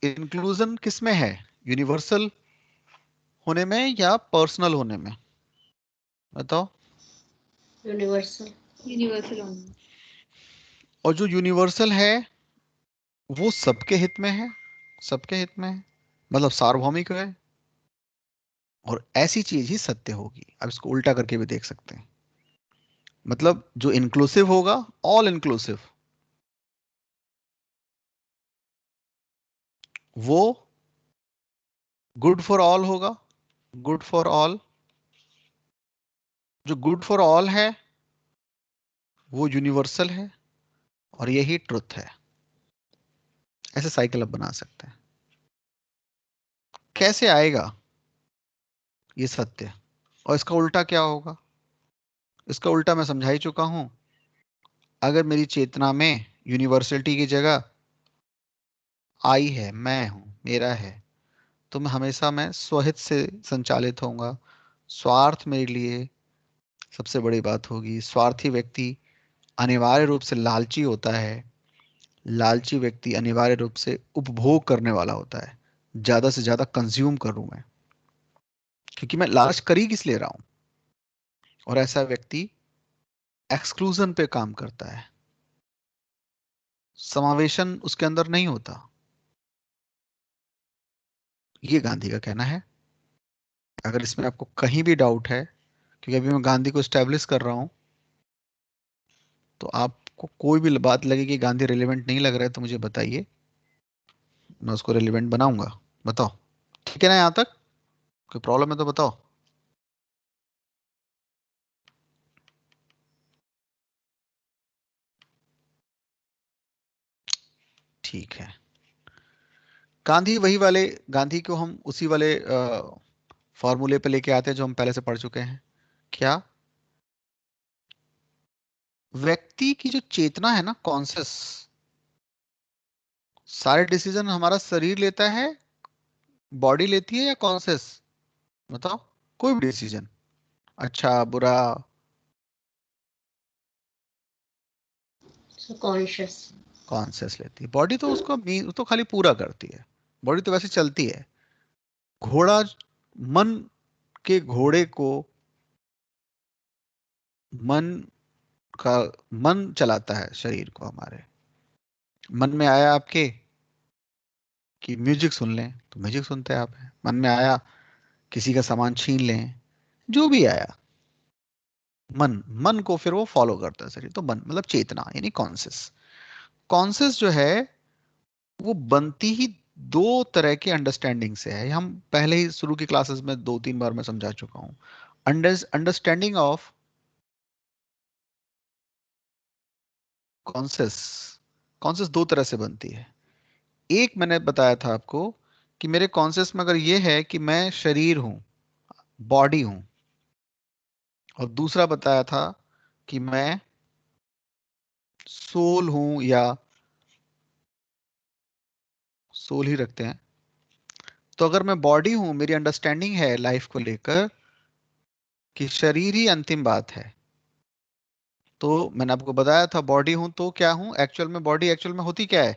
Speaker 1: इंक्लूजन किस में है, यूनिवर्सल होने में या पर्सनल होने में? बताओ।
Speaker 3: यूनिवर्सल।
Speaker 5: यूनिवर्सल होना।
Speaker 1: और जो यूनिवर्सल है वो सबके हित में है, सबके हित में है, मतलब सार्वभौमिक है, और ऐसी चीज ही सत्य होगी। अब इसको उल्टा करके भी देख सकते हैं, मतलब जो इंक्लूसिव होगा, ऑल इंक्लूसिव, वो गुड फॉर ऑल होगा, गुड फॉर ऑल। जो गुड फॉर ऑल है वो यूनिवर्सल है, और यही ट्रुथ है। ऐसे साइकिल अब बना सकते हैं। कैसे आएगा ये सत्य, और इसका उल्टा क्या होगा? इसका उल्टा मैं समझा ही चुका हूं। अगर मेरी चेतना में यूनिवर्सलिटी की जगह आई है, मैं हूं, मेरा है, तो मैं स्वहित से संचालित होऊंगा। स्वार्थ मेरे लिए सबसे बड़ी बात होगी। स्वार्थी व्यक्ति अनिवार्य रूप से लालची होता है। लालची व्यक्ति अनिवार्य रूप से उपभोग करने वाला होता है, ज्यादा से ज्यादा कंज्यूम करूं मैं, क्योंकि मैं लालच कर ही किस ले रहा हूं। और ऐसा व्यक्ति एक्सक्लूजन पे काम करता है, समावेशन उसके अंदर नहीं होता। ये गांधी का कहना है। अगर इसमें आपको कहीं भी डाउट है, क्योंकि अभी मैं गांधी को स्टैब्लिश कर रहा हूं, तो आपको कोई भी बात लगे कि गांधी रिलेवेंट नहीं लग रहा है तो मुझे बताइए, मैं उसको रिलेवेंट बनाऊंगा। बताओ, ठीक है ना? यहां तक कोई प्रॉब्लम है तो बताओ। ठीक है। गांधी वही वाले, गांधी को हम उसी वाले फॉर्मूले पे लेके आते हैं जो हम पहले से पढ़ चुके हैं। क्या? व्यक्ति की जो चेतना है ना, कॉन्शियस, सारे डिसीजन हमारा शरीर लेता है, बॉडी लेती है, या कॉन्शियस? बताओ, कोई भी डिसीजन, अच्छा बुरा।
Speaker 3: कॉन्शियस।
Speaker 1: कॉन्शियस लेती है, बॉडी तो उसको वो तो खाली पूरा करती है। बॉडी तो वैसे चलती है। घोड़ा, मन के घोड़े को मन का, मन चलाता है शरीर को हमारे। मन में आया आपके कि म्यूजिक सुन लें तो म्यूजिक सुनते हैं आप। मन में आया किसी का सामान छीन लें, जो भी आया, मन मन को फिर वो फॉलो करता है शरीर। तो मन मतलब चेतना, यानी कॉन्शियस। कॉन्शियस जो है वो बनती ही दो तरह के अंडरस्टैंडिंग से है। हम पहले ही शुरू की क्लासेस में 2-3 बार मैं समझा चुका हूं। अंडरस्टैंडिंग ऑफ कॉन्शियस, कॉन्शियस दो तरह से बनती है। एक मैंने बताया था आपको कि मेरे कॉन्शियस में अगर ये है कि मैं शरीर हूं, बॉडी हूं, और दूसरा बताया था कि मैं सोल हूं, या सोल ही रखते हैं। तो अगर मैं बॉडी हूं, मेरी अंडरस्टैंडिंग है लाइफ को लेकर कि शरीर ही अंतिम बात है। तो मैंने आपको बताया था बॉडी हूं तो क्या हूं एक्चुअल में? बॉडी एक्चुअल में होती क्या है?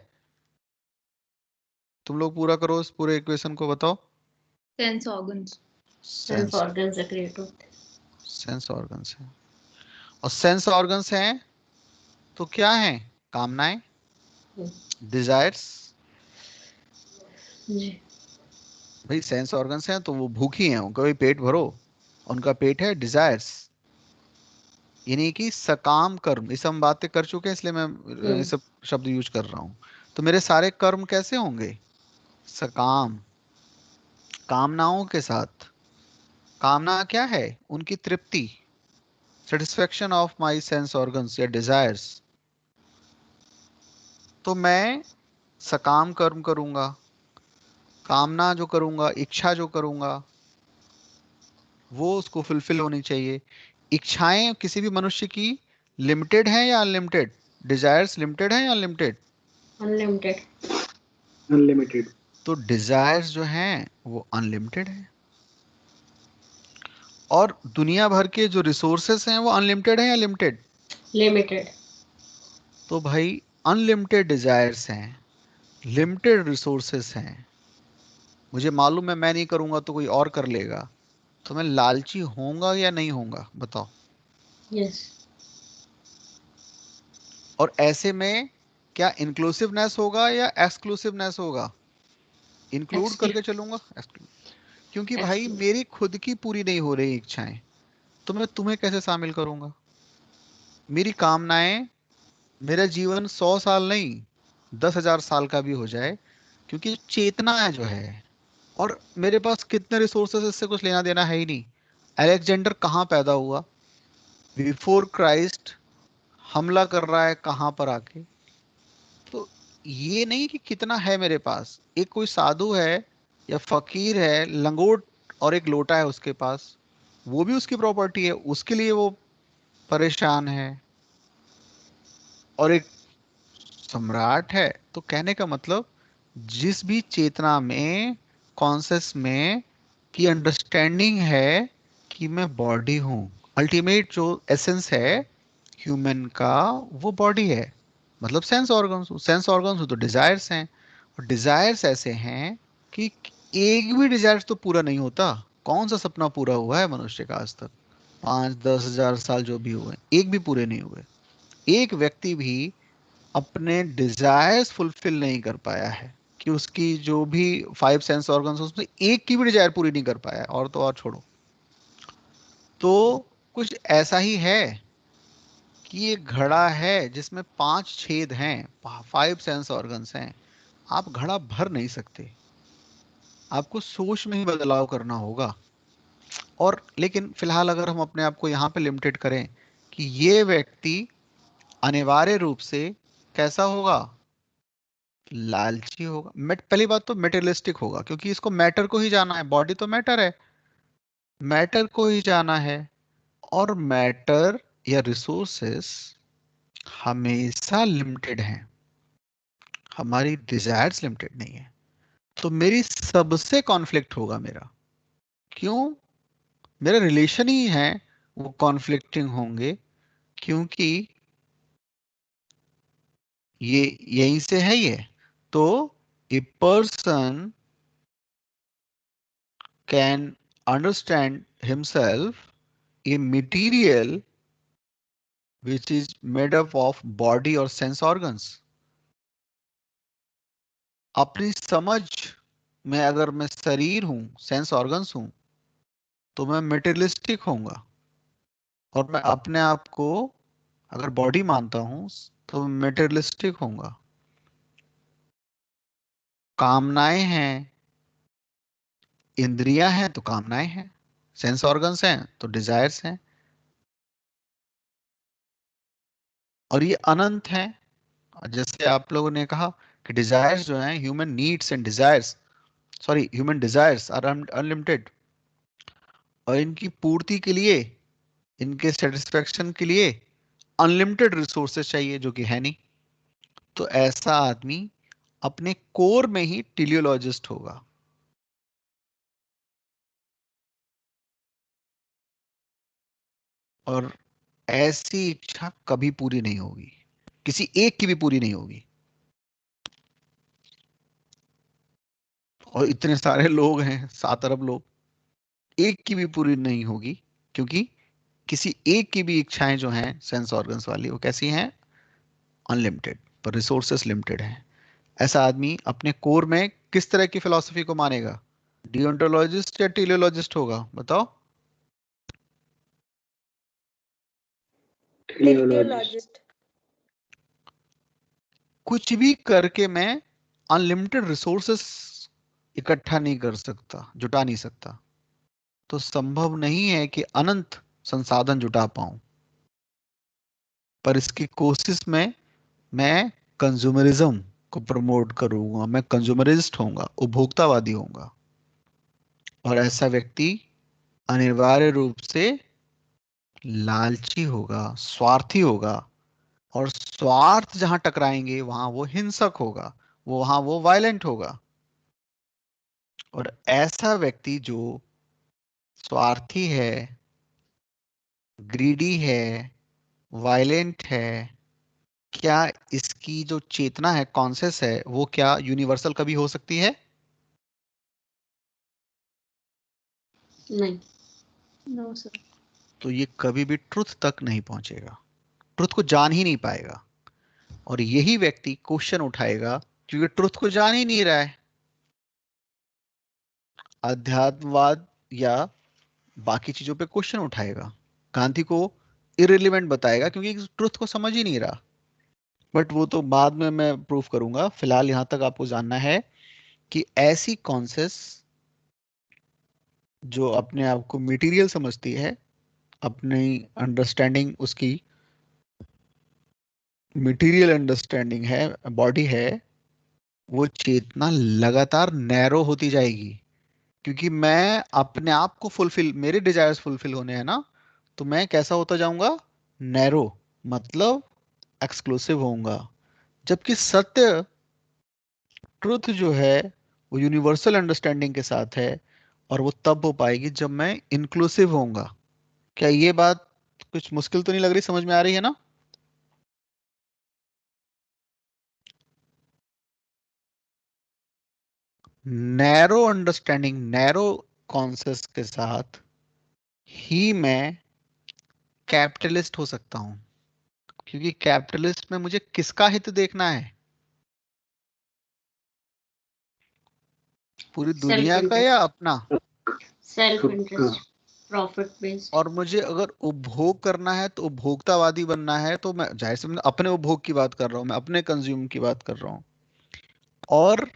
Speaker 1: तुम लोग पूरा करो इस पूरे इक्वेशन को, बताओ।
Speaker 5: Sense organs.
Speaker 3: Sense
Speaker 1: sense,
Speaker 3: organ से क्रिएट होते
Speaker 1: सेंस ऑर्गन्स है। और सेंस ऑर्गन्स हैं तो क्या है? कामनाएं,
Speaker 3: हैं।
Speaker 1: डिजायर्स,
Speaker 3: जी।
Speaker 1: भाई सेंस ऑर्गन्स हैं तो वो भूखी हैं, उनका भी पेट भरो, उनका पेट है डिजायर्स, यानी कि सकाम कर्म। इस हम बातें कर चुके हैं इसलिए मैं ये सब शब्द यूज कर रहा हूँ। तो मेरे सारे कर्म कैसे होंगे? सकाम, कामनाओं के साथ। कामना क्या है? उनकी तृप्ति, satisfaction of my sense organs या डिजायर्स। तो मैं सकाम कर्म करूंगा, कामना जो करूंगा, इच्छा जो करूंगा, वो उसको फुलफिल होनी चाहिए। इच्छाएं किसी भी मनुष्य की लिमिटेड है या अनलिमिटेड? डिजायर्स लिमिटेड है या अनलिमिटेड?
Speaker 3: अनलिमिटेड।
Speaker 2: अनलिमिटेड।
Speaker 1: तो डिजायर्स जो हैं वो अनलिमिटेड है, और दुनिया भर के जो रिसोर्सेस हैं वो अनलिमिटेड है या लिमिटेड?
Speaker 3: लिमिटेड।
Speaker 1: तो भाई अनलिमिटेड डिजायर्स हैं, लिमिटेड रिसोर्सेस हैं, मुझे मालूम है मैं नहीं करूंगा तो कोई और कर लेगा, तो मैं लालची होऊंगा या नहीं होऊंगा बताओ?
Speaker 3: यस।
Speaker 1: और ऐसे में क्या इंक्लूसिवनेस होगा या एक्सक्लूसिवनेस होगा? इंक्लूड करके चलूंगा, exclude? क्योंकि भाई
Speaker 3: एक्सक्लूसिव।
Speaker 1: मेरी खुद की पूरी नहीं हो रही इच्छाएं, तो मैं तुम्हें कैसे शामिल करूंगा? मेरी कामनाएं, मेरा जीवन 100 साल नहीं 10,000 साल का भी हो जाए, क्योंकि चेतना है जो है, और मेरे पास कितने रिसोर्सेस, इससे कुछ लेना देना है ही नहीं। अलेक्जेंडर कहाँ पैदा हुआ? Before Christ. हमला कर रहा है कहाँ पर आके? तो ये नहीं कि कितना है मेरे पास, एक कोई साधु है या फकीर है, लंगोट और एक लोटा है उसके पास, वो भी उसकी प्रॉपर्टी है, उसके लिए वो परेशान है। और एक सम्राट है। तो कहने का मतलब, जिस भी चेतना में, कॉन्सेस में की अंडरस्टैंडिंग है कि मैं बॉडी हूँ, अल्टीमेट जो एसेंस है ह्यूमन का, वो बॉडी है, मतलब सेंस ऑर्गन्स। सेंस ऑर्गन्स तो डिजायर्स हैं, और डिजायर्स ऐसे हैं कि एक भी डिजायर्स तो पूरा नहीं होता। कौन सा सपना पूरा हुआ है मनुष्य का आज तक? 5-10 हजार साल जो भी हुए, एक भी पूरे नहीं हुए। एक व्यक्ति भी अपने डिजायर्स फुलफिल नहीं कर पाया है, कि उसकी जो भी 5 सेंस ऑर्गन्स उसमें एक की भी डिजायर पूरी नहीं कर पाया है, और तो और छोड़ो। तो कुछ ऐसा ही है कि एक घड़ा है जिसमें 5 छेद हैं, 5 सेंस ऑर्गन्स हैं, आप घड़ा भर नहीं सकते, आपको सोच में ही बदलाव करना होगा। और लेकिन फिलहाल अगर हम अपने आप को यहाँ पे लिमिटेड करें कि ये व्यक्ति अनिवार्य रूप से कैसा होगा? लालची होगा। मेट पहली बात तो मेटेरियलिस्टिक होगा, क्योंकि इसको मैटर को ही जाना है, बॉडी तो मैटर है, मैटर को ही जाना है। और मैटर या रिसोर्सेस हमेशा लिमिटेड हैं, हमारी डिजायर्स लिमिटेड नहीं है। तो मेरी सबसे कॉन्फ्लिक्ट होगा मेरा। क्यों? मेरा रिलेशन ही है वो कॉन्फ्लिक्टिंग होंगे, क्योंकि ये यहीं से है ये। तो a person can understand himself a material which is made up of body or sense organs। अपनी समझ में अगर मैं शरीर हूं, सेंस ऑर्गन्स हूं, तो मैं मेटेरियलिस्टिक होऊंगा। और मैं अपने आप को अगर बॉडी मानता हूं तो मैं मेटेरियलिस्टिक होऊंगा। कामनाएं हैं, इंद्रियां हैं तो कामनाएं हैं, सेंस ऑर्गन्स हैं तो डिजायर्स हैं, और ये अनंत हैं। जैसे आप लोगों ने कहा कि डिजायर्स जो हैं, human needs and desires, sorry human desires are unlimited, और इनकी पूर्ति के लिए, इनके सेटिस्फेक्शन के लिए अनलिमिटेड रिसोर्सेज चाहिए, जो कि है नहीं। तो ऐसा आदमी अपने कोर में ही टेलियोलॉजिस्ट होगा। और ऐसी इच्छा कभी पूरी नहीं होगी, किसी एक की भी पूरी नहीं होगी। और इतने सारे लोग हैं, 7 अरब लोग, एक की भी पूरी नहीं होगी, क्योंकि किसी एक की भी इच्छाएं जो हैं सेंस ऑर्गन्स वाली, वो कैसी हैं? अनलिमिटेड, पर रिसोर्सेस लिमिटेड हैं। ऐसा आदमी अपने कोर में किस तरह की फिलॉसफी को मानेगा? डियोंटोलॉजिस्ट या टेलियोलॉजिस्ट होगा, बताओ?
Speaker 2: टेलियोलॉजिस्ट।
Speaker 1: कुछ भी करके मैं अनलिमिटेड रिसोर्सेस इकट्ठा नहीं कर सकता, जुटा नहीं सकता, तो संभव नहीं है कि अनंत संसाधन जुटा पाऊं। पर इसकी कोशिश में मैं कंज्यूमरिज्म को प्रमोट करूंगा, मैं कंज्यूमरिस्ट होऊंगा, उपभोक्तावादी होऊंगा। और ऐसा व्यक्ति अनिवार्य रूप से लालची होगा, स्वार्थी होगा, और स्वार्थ जहां टकराएंगे वहां वो हिंसक होगा, वहां वो वायलेंट होगा। और ऐसा व्यक्ति जो स्वार्थी है, ग्रीडी है, वायलेंट है, क्या इसकी जो चेतना है, कॉन्शियस है, वो क्या यूनिवर्सल कभी हो सकती है?
Speaker 3: नहीं।
Speaker 4: No sir.
Speaker 1: तो ये कभी भी ट्रुथ तक नहीं पहुंचेगा, ट्रुथ को जान ही नहीं पाएगा। और यही व्यक्ति क्वेश्चन उठाएगा क्योंकि ट्रुथ को जान ही नहीं रहा है, अध्यात्मवाद या बाकी चीजों पे क्वेश्चन उठाएगा, गांधी को इररिलेवेंट बताएगा क्योंकि ट्रुथ को समझ ही नहीं रहा। बट वो तो बाद में मैं प्रूफ करूंगा, फिलहाल यहां तक आपको जानना है कि ऐसी कॉन्सेस जो अपने आप को मटेरियल समझती है, अपनी अंडरस्टैंडिंग उसकी मटेरियल अंडरस्टैंडिंग है, बॉडी है, वो चेतना लगातार नैरो होती जाएगी। क्योंकि मैं अपने आप को फुलफिल, मेरे डिजायर्स फुलफिल होने हैं ना, तो मैं कैसा होता जाऊंगा? नैरो, मतलब एक्सक्लूसिव होऊंगा। जबकि सत्य, ट्रुथ जो है, वो यूनिवर्सल अंडरस्टैंडिंग के साथ है, और वो तब हो पाएगी जब मैं इंक्लूसिव होऊंगा। क्या ये बात कुछ मुश्किल तो नहीं लग रही, समझ में आ रही है ना? नैरो अंडरस्टैंडिंग, नैरो कॉन्सेप्ट के साथ ही मैं कैपिटलिस्ट हो सकता हूं। क्योंकि कैपिटलिस्ट में मुझे किसका हित देखना है? पूरी
Speaker 3: सेल्फ
Speaker 1: दुनिया का या
Speaker 3: इंटरेस्ट।
Speaker 1: अपना?
Speaker 3: सेल्फ
Speaker 2: खुद का।
Speaker 3: Interest, profit based.
Speaker 1: और मुझे अगर उपभोग करना है, तो उपभोक्तावादी बनना है, तो मैं जाहिर से मैं अपने उपभोग की बात कर रहा हूं, मैं अपने कंज्यूम की बात कर रहा हूं। और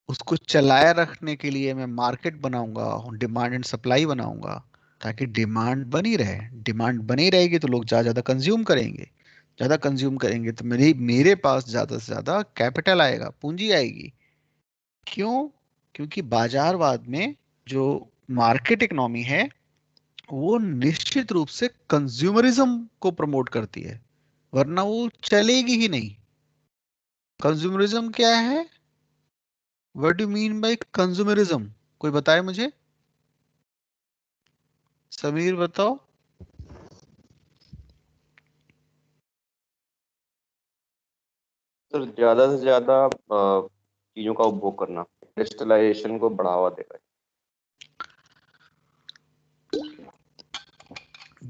Speaker 1: उसको चलाए रखने के लिए मैं मार्केट बनाऊंगा, डिमांड एंड सप्लाई बनाऊंगा, ताकि डिमांड बनी रहे। डिमांड बनी रहेगी तो लोग ज्यादा ज्यादा कंज्यूम करेंगे, ज्यादा कंज्यूम करेंगे तो मेरे मेरे पास ज्यादा से ज्यादा कैपिटल आएगा, पूंजी आएगी। क्यों? क्योंकि बाजारवाद में जो मार्केट इकोनॉमी है, वो निश्चित रूप से कंज्यूमरिज्म को प्रमोट करती है, वरना वो चलेगी ही नहीं। कंज्यूमरिज्म क्या है? What do mean by consumerism? कोई बताए मुझे, समीर बताओ।
Speaker 6: सर ज्यादा से ज्यादा चीजों का उपभोग करना इंडस्ट्रियलाइजेशन को बढ़ावा देगा।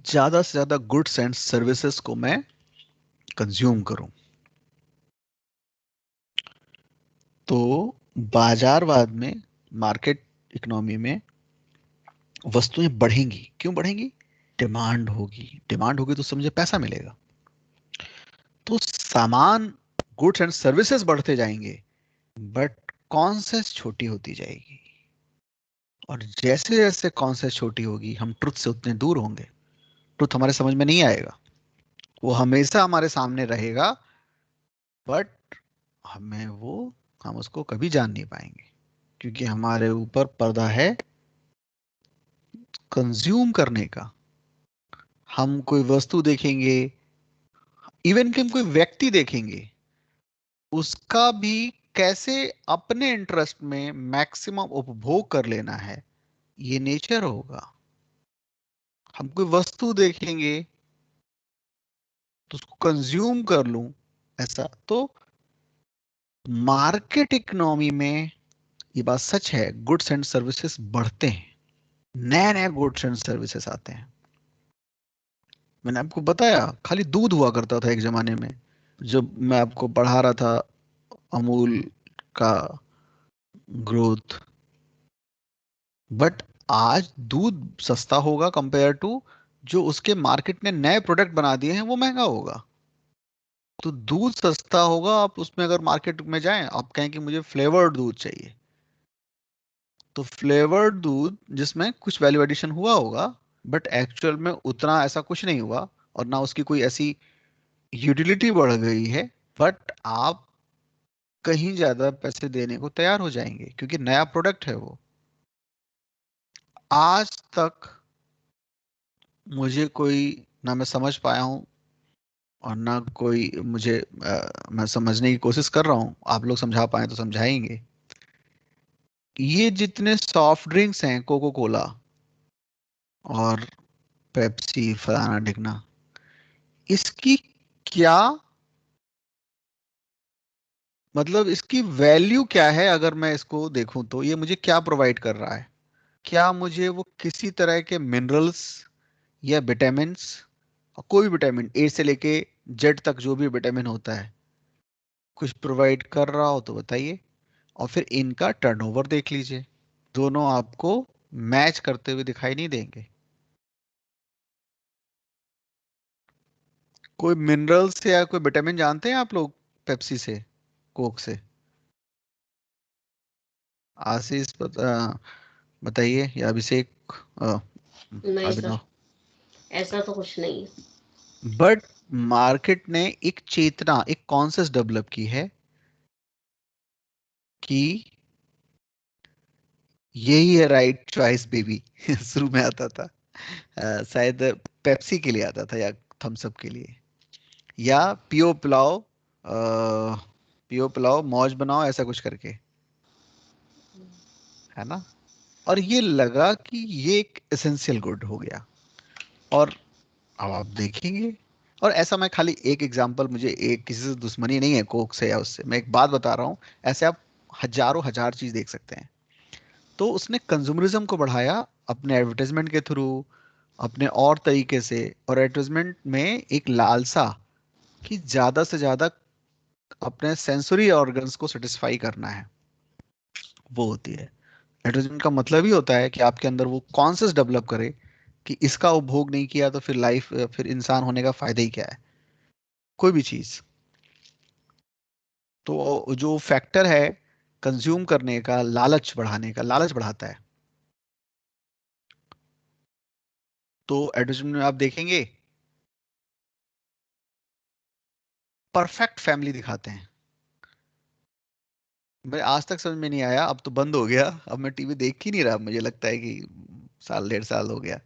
Speaker 1: ज्यादा से ज्यादा गुड्स एंड सर्विसेज को मैं कंज्यूम करूं, तो बाजारवाद में, मार्केट इकोनॉमी में वस्तुएं बढ़ेंगी। क्यों बढ़ेंगी? डिमांड होगी, डिमांड होगी तो समझे पैसा मिलेगा, तो सामान, गुड्स एंड सर्विसेज बढ़ते जाएंगे, बट कॉन्सेस छोटी होती जाएगी। और जैसे जैसे कॉन्सेस छोटी होगी, हम ट्रुथ से उतने दूर होंगे, ट्रुथ हमारे समझ में नहीं आएगा। वो हमेशा हमारे सामने रहेगा, बट हम उसको कभी जान नहीं पाएंगे, क्योंकि हमारे ऊपर पर्दा है कंज्यूम करने का। हम कोई वस्तु देखेंगे, इवन कि हम कोई व्यक्ति देखेंगे, उसका भी कैसे अपने इंटरेस्ट में मैक्सिमम उपभोग कर लेना है, ये नेचर होगा। हम कोई वस्तु देखेंगे तो उसको कंज्यूम कर लूं, ऐसा तो मार्केट इकोनॉमी में ये बात सच है, गुड्स एंड सर्विसेज बढ़ते हैं, नए नए गुड्स एंड सर्विसेज आते हैं। मैंने आपको बताया खाली दूध हुआ करता था एक जमाने में, जब मैं आपको पढ़ा रहा था अमूल का ग्रोथ। बट आज दूध सस्ता होगा कंपेयर टू जो उसके मार्केट ने नए प्रोडक्ट बना दिए हैं वो महंगा होगा। तो दूध सस्ता होगा, आप उसमें अगर मार्केट में जाएं आप कहें कि मुझे फ्लेवर्ड दूध चाहिए, तो फ्लेवर्ड दूध जिसमें कुछ वैल्यू एडिशन हुआ होगा बट एक्चुअल में उतना ऐसा कुछ नहीं हुआ और ना उसकी कोई ऐसी यूटिलिटी बढ़ गई है, बट आप कहीं ज्यादा पैसे देने को तैयार हो जाएंगे क्योंकि नया प्रोडक्ट है वो। आज तक मुझे कोई, ना मैं समझ पाया हूं और ना कोई मुझे मैं समझने की कोशिश कर रहा हूं, आप लोग समझा पाए तो समझाएंगे। ये जितने सॉफ्ट ड्रिंक्स हैं, कोको कोला और पेप्सी फलाना ढिकना, इसकी क्या मतलब, इसकी वैल्यू क्या है? अगर मैं इसको देखूं तो ये मुझे क्या प्रोवाइड कर रहा है? क्या मुझे वो किसी तरह के मिनरल्स या विटामिन्स, कोई भी विटामिन ए से लेके जेड तक जो भी विटामिन होता है कुछ प्रोवाइड कर रहा हो तो बताइए। और फिर इनका टर्नओवर देख लीजिए, दोनों आपको मैच करते हुए दिखाई नहीं देंगे। कोई मिनरल्स या कोई विटामिन जानते हैं आप लोग पेप्सी से, कोक से? आशीष बताइए, या अभिषेक,
Speaker 3: नहीं
Speaker 1: अभिनव?
Speaker 3: सर, ऐसा तो कुछ नहीं है।
Speaker 1: बट मार्केट ने एक चेतना, एक कॉन्सेप्ट डेवलप की है कि यही है राइट चॉइस बेबी। शुरू में आता था शायद पेप्सी के लिए आता था या थम्स अप के लिए, या पियो पिलाओ, पियो पिलाओ मौज बनाओ, ऐसा कुछ करके, है ना? और ये लगा कि ये एक एसेंशियल गुड हो गया। और अब आप देखेंगे, और ऐसा मैं खाली एक एग्जांपल, मुझे एक किसी से दुश्मनी नहीं है कोक से या उससे, मैं एक बात बता रहा हूँ, ऐसे आप हजारों हजार चीज देख सकते हैं। तो उसने कंज्यूमरिज्म को बढ़ाया अपने एडवर्टाइजमेंट के थ्रू, अपने और तरीके से। और एडवर्टाइजमेंट में एक लालसा कि ज्यादा से ज्यादा अपने सेंसरी ऑर्गन्स को सेटिस्फाई करना है, वो होती है। एडवर्टाइजमेंट का मतलब ही होता है कि आपके अंदर वो कॉन्शियस डेवलप करे कि इसका उपभोग नहीं किया तो फिर लाइफ, फिर इंसान होने का फायदा ही क्या है, कोई भी चीज। तो जो फैक्टर है कंज्यूम करने का, लालच बढ़ाने का, लालच बढ़ाता है। तो एडवर्टाइजमेंट में आप देखेंगे परफेक्ट फैमिली दिखाते हैं। मैं आज तक समझ में नहीं आया, अब तो बंद हो गया, अब मैं टीवी देख ही नहीं रहा, मुझे लगता है कि साल डेढ़ साल हो गया।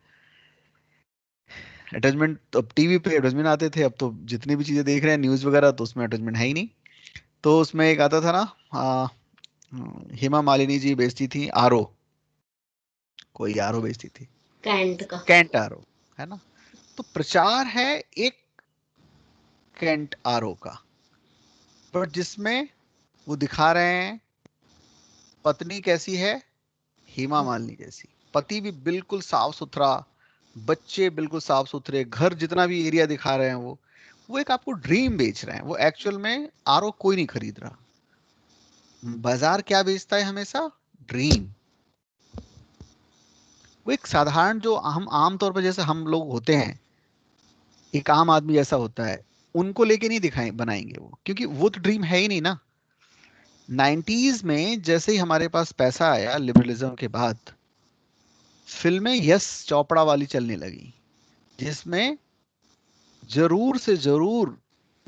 Speaker 1: अटैचमेंट तो, अब टीवी पे अटैचमेंट आते थे, अब तो जितनी भी चीजें देख रहे हैं न्यूज वगैरह तो उसमें अटैचमेंट है ही नहीं। तो उसमें एक आता था ना, हेमा मालिनी जी बेचती थी आरओ, कोई आरओ बेचती थी,
Speaker 3: कैंट का।
Speaker 1: कैंट आरओ, है ना? तो प्रचार है एक कैंट आरओ का, पर जिसमें वो दिखा रहे हैं पत्नी कैसी है, हेमा मालिनी जैसी, पति भी बिल्कुल साफ सुथरा, बच्चे बिल्कुल साफ सुथरे, घर जितना भी एरिया दिखा रहे हैं वो एक आपको ड्रीम बेच रहे हैं। वो एक्चुअल में आरओ कोई नहीं खरीद रहा। बाजार क्या बेचता है हमेशा? ड्रीम। वो एक साधारण, जो हम आम तौर पर जैसे हम लोग होते हैं, एक आम आदमी जैसा होता है, उनको लेके नहीं दिखाए बनाएंगे वो, क्योंकि वो तो ड्रीम है ही नहीं ना। 90s में जैसे ही हमारे पास पैसा आया लिबरलिज्म के बाद, फिल्में यस चोपड़ा वाली चलने लगी, जिसमें जरूर से जरूर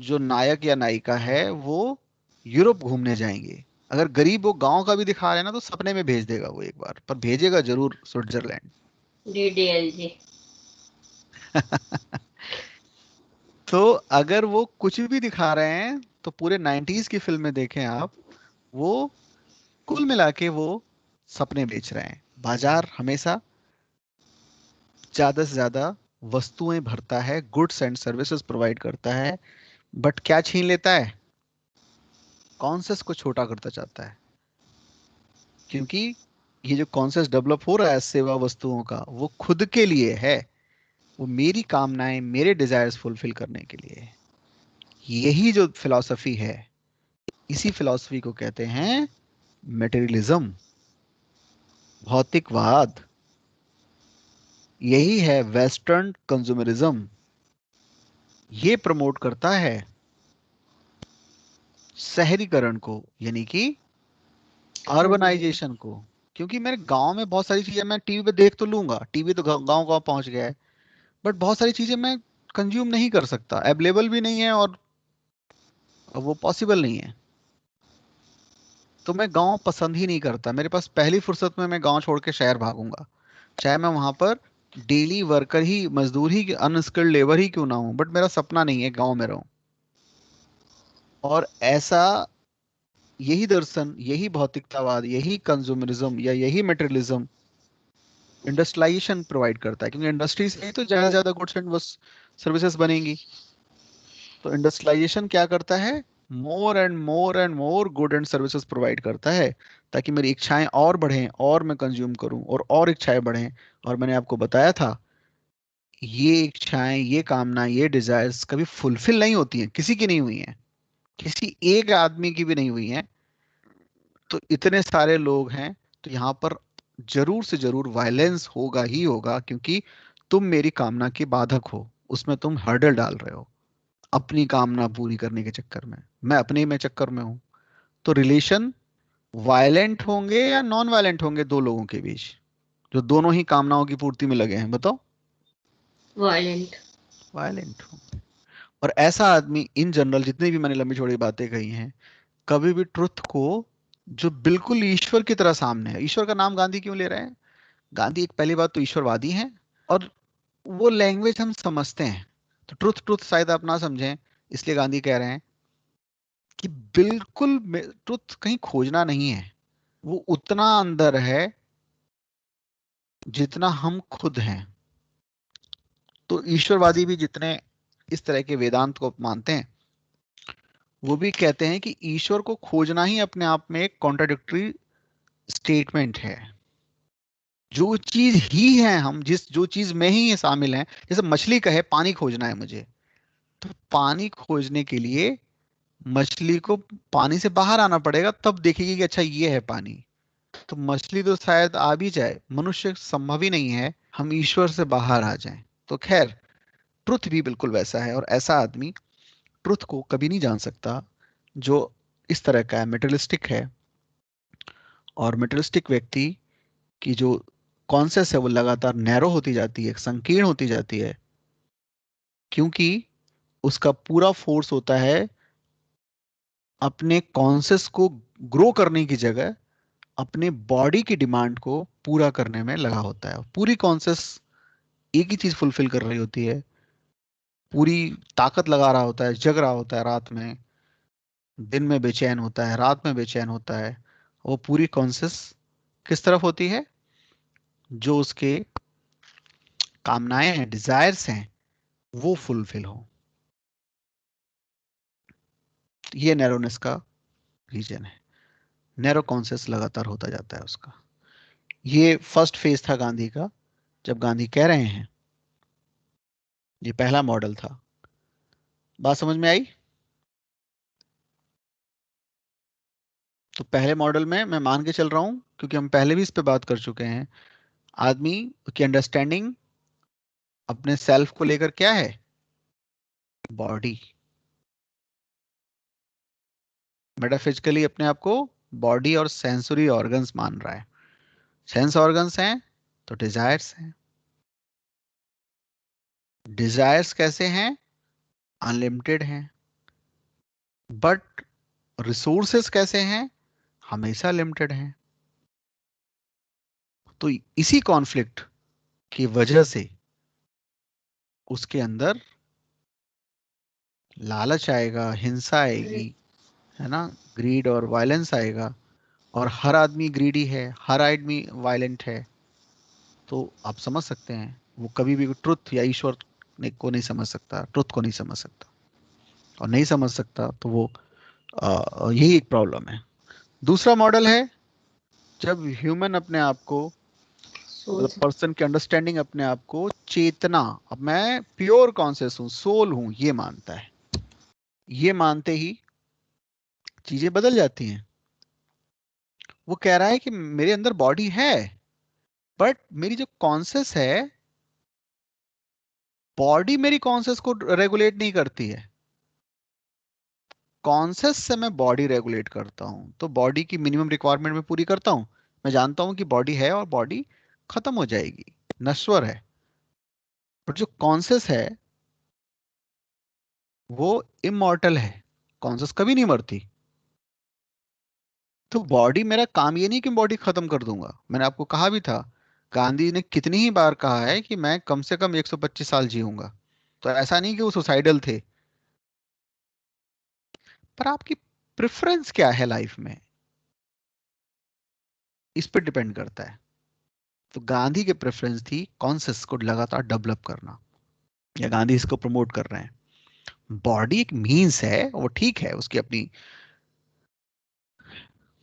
Speaker 1: जो नायक या नायिका है वो यूरोप घूमने जाएंगे। अगर गरीब वो गांव का भी दिखा रहे हैं ना तो सपने में भेज देगा वो एक बार, पर भेजेगा जरूर स्विट्जरलैंड।
Speaker 3: DDLG।
Speaker 1: तो अगर वो कुछ भी दिखा रहे हैं तो पूरे 90s की फिल्में देखें आप, वो कुल मिला के वो सपने बेच रहे हैं। बाजार हमेशा ज्यादा से ज्यादा वस्तुएं भरता है, गुड्स एंड सर्विसेज प्रोवाइड करता है, बट क्या छीन लेता है? कॉन्सेप्ट को छोटा करता चाहता है। क्योंकि ये जो कॉन्सेप्ट डेवलप हो रहा है सेवा वस्तुओं का, वो खुद के लिए है, वो मेरी कामनाएं, मेरे डिजायर्स फुलफिल करने के लिए है। यही जो फिलॉसफी है, इसी फिलॉसफी को कहते हैं मटेरियलिज्म, भौतिकवाद, यही है वेस्टर्न कंज्यूमरिज्म। ये प्रमोट करता है शहरीकरण को, यानी कि अर्बनाइजेशन को। क्योंकि मेरे गांव में बहुत सारी चीजें मैं टीवी पे देख तो लूंगा, टीवी तो गांव गांव पहुंच गया है, बट बहुत सारी चीजें मैं कंज्यूम नहीं कर सकता, अवेलेबल भी नहीं है और वो पॉसिबल नहीं है। तो मैं गांव पसंद ही नहीं करता। मेरे पास पहली फुर्सत में मैं गांव छोड़ के शहर भागूंगा, चाहे मैं वहां पर डेली वर्कर ही, मजदूर ही, अनस्किल्ड लेबर ही क्यों ना हूं, बट मेरा सपना नहीं है गांव में रहूं। और ऐसा, यही दर्शन, यही भौतिकतावाद, यही कंज्यूमरिज्म या यही मटेरियलिज्म इंडस्ट्रियलाइजेशन प्रोवाइड करता है, क्योंकि इंडस्ट्री से ही तो ज्यादा गुड्स एंड सर्विसेज बनेंगी। तो इंडस्ट्रियलाइजेशन क्या करता है, more and more and more good and services provide करता है, ताकि मेरी इच्छाएं और बढ़ें और मैं कंज्यूम करूं और इच्छाएं बढ़ें। और मैंने आपको बताया था, ये इच्छाएं, ये कामना, ये डिजायर्स कभी फुलफिल नहीं होती हैं, किसी की नहीं हुई हैं, किसी एक आदमी की भी नहीं हुई हैं। तो इतने सारे लोग हैं, तो यहाँ पर जरूर से जरूर वायलेंस होगा ही होगा, क्योंकि तुम मेरी कामना के बाधक हो, उसमें तुम हर्डल डाल रहे हो अपनी कामना पूरी करने के चक्कर में। मैं अपने में चक्कर में हूं। तो रिलेशन वायलेंट होंगे या नॉन वायलेंट होंगे दो लोगों के बीच, जो दोनों ही कामनाओं की पूर्ति में लगे हैं, बताओ?
Speaker 3: वायलेंट।
Speaker 1: वायलेंट होंगे। और ऐसा आदमी इन जनरल, जितनी भी मैंने लंबी चौड़ी बातें कही हैं, कभी भी ट्रुथ को, जो बिल्कुल ईश्वर की तरह सामने है, ईश्वर का नाम गांधी क्यों ले रहे हैं? गांधी एक, पहली बात तो ईश्वरवादी हैं, और वो लैंग्वेज हम समझते हैं। तो ट्रुथ ट्रुथ शायद आप ना समझें, इसलिए गांधी कह रहे हैं कि बिल्कुल ट्रुथ कहीं खोजना नहीं है, वो उतना अंदर है जितना हम खुद हैं। तो ईश्वरवादी भी जितने इस तरह के वेदांत को मानते हैं, वो भी कहते हैं कि ईश्वर को खोजना ही अपने आप में एक कॉन्ट्राडिक्टरी स्टेटमेंट है। जो चीज ही है हम, जो चीज में ही शामिल है, जैसे मछली कहे पानी खोजना है मुझे, तो पानी खोजने के लिए मछली को पानी से बाहर आना पड़ेगा, तब देखेगी कि अच्छा ये है पानी। तो मछली तो शायद आ भी जाए, मनुष्य संभव ही नहीं है हम ईश्वर से बाहर आ जाएं। तो खैर, ट्रुथ भी बिल्कुल वैसा है, और ऐसा आदमी ट्रुथ को कभी नहीं जान सकता जो इस तरह का है, मेटेरियलिस्टिक है। और मेटेरियलिस्टिक व्यक्ति की जो कॉन्सेप्ट है वो लगातार नैरो होती जाती है, संकीर्ण होती जाती है, क्योंकि उसका पूरा फोर्स होता है अपने कॉन्सेप्ट को ग्रो करने की जगह अपने बॉडी की डिमांड को पूरा करने में लगा होता है। पूरी कॉन्शियस एक ही चीज फुलफिल कर रही होती है, पूरी ताकत लगा रहा होता है, जग रहा होता है रात में, दिन में बेचैन होता है, रात में बेचैन होता है। वो पूरी कॉन्शियस किस तरफ होती है? जो उसके कामनाएं हैं, डिजायर्स हैं, वो फुलफिल हो। ये नैरोनेस का रीजन है। नैरो कॉन्शियस लगातार होता जाता है उसका। ये फर्स्ट फेज था गांधी का, जब गांधी कह रहे हैं, ये पहला मॉडल था। बात समझ में आई? तो पहले मॉडल में मैं मान के चल रहा हूं, क्योंकि हम पहले भी इस पे बात कर चुके हैं, आदमी की अंडरस्टैंडिंग अपने सेल्फ को लेकर क्या है? बॉडी। मेटाफिजिकली अपने आप को बॉडी और सेंसरी ऑर्गन्स मान रहा है। सेंस ऑर्गन्स हैं तो डिजायर्स हैं। डिजायर्स कैसे हैं? अनलिमिटेड हैं। बट रिसोर्सेस कैसे हैं? हमेशा लिमिटेड हैं। तो इसी कॉन्फ्लिक्ट की वजह से उसके अंदर लालच आएगा, हिंसा आएगी, है ना, ग्रीड और वायलेंस आएगा। और हर आदमी ग्रीडी है, हर आदमी वायलेंट है। तो आप समझ सकते हैं, वो कभी भी ट्रुथ या ईश्वर को नहीं समझ सकता, ट्रुथ को नहीं समझ सकता। और नहीं समझ सकता तो वो यही एक प्रॉब्लम है। दूसरा मॉडल है जब ह्यूमन अपने आप को,
Speaker 3: सोल।
Speaker 1: पर्सन की अंडरस्टैंडिंग अपने आप को चेतना, अब मैं प्योर कॉन्शियस हूं, सोल हूं, ये मानता है। ये मानते ही चीजें बदल जाती हैं। वो कह रहा है कि मेरे अंदर बॉडी है, बट मेरी जो कॉन्शियस है, बॉडी मेरी कॉन्शियस को रेगुलेट नहीं करती है, कॉन्शियस से मैं बॉडी रेगुलेट करता हूं। तो बॉडी की मिनिमम रिक्वायरमेंट में पूरी करता हूं। मैं जानता हूं कि बॉडी है और बॉडी खत्म हो जाएगी, नश्वर है। बट जो कॉन्शियस है वो इमॉर्टल है, कॉन्शियस कभी नहीं मरती। तो बॉडी, मेरा काम ये नहीं कि बॉडी खत्म कर दूंगा। मैंने आपको कहा भी था, गांधी ने कितनी ही बार कहा है कि मैं कम से कम 125 साल जीऊंगा। तो ऐसा नहीं कि वो सुसाइडल थे। पर आपकी प्रेफरेंस क्या है लाइफ में, इस पर डिपेंड करता है। तो गांधी की प्रेफरेंस थी कॉन्शियस को लगातार डेवलप करना, या गांधी इसको प्रमोट कर रहे हैं। बॉडी एक मीन्स है, वो ठीक है, उसकी अपनी।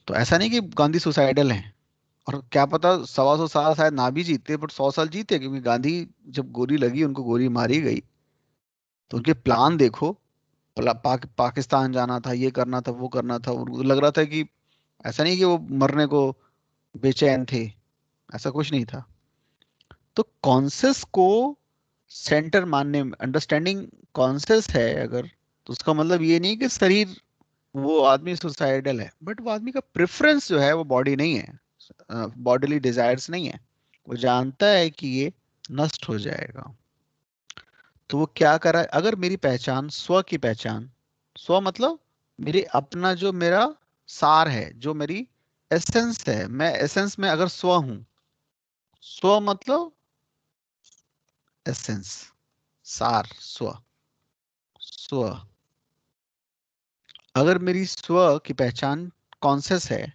Speaker 1: तो ऐसा नहीं कि गांधी सुसाइडल हैं। और क्या पता 125 साल शायद ना भी जीते, बट 100 साल जीते, क्योंकि गांधी जब गोली लगी, उनको गोली मारी गई, तो उनके प्लान देखो। पाकिस्तान जाना था, ये करना था, वो करना था। उनको लग रहा था कि, ऐसा नहीं कि वो मरने को बेचैन थे, ऐसा कुछ नहीं था। तो कॉन्सियस को सेंटर मानने में, अंडरस्टैंडिंग कॉन्सियस है अगर, तो उसका मतलब ये नहीं कि शरीर, वो आदमी सुसाइडल है, बट वो आदमी का प्रेफरेंस जो है वो बॉडी नहीं है, बॉडीली डिजायर्स नहीं है। वो जानता है कि ये नष्ट हो जाएगा। तो वो क्या कर रहा है, अगर मेरी पहचान, स्व की पहचान, स्व मतलब मेरे अपना, जो मेरा सार है, जो मेरी एसेंस है, मैं एसेंस में अगर स्व हूं, स्व मतलब एसेंस, सार, स्व, स्व। अगर मेरी स्व की पहचान कॉन्शियस है,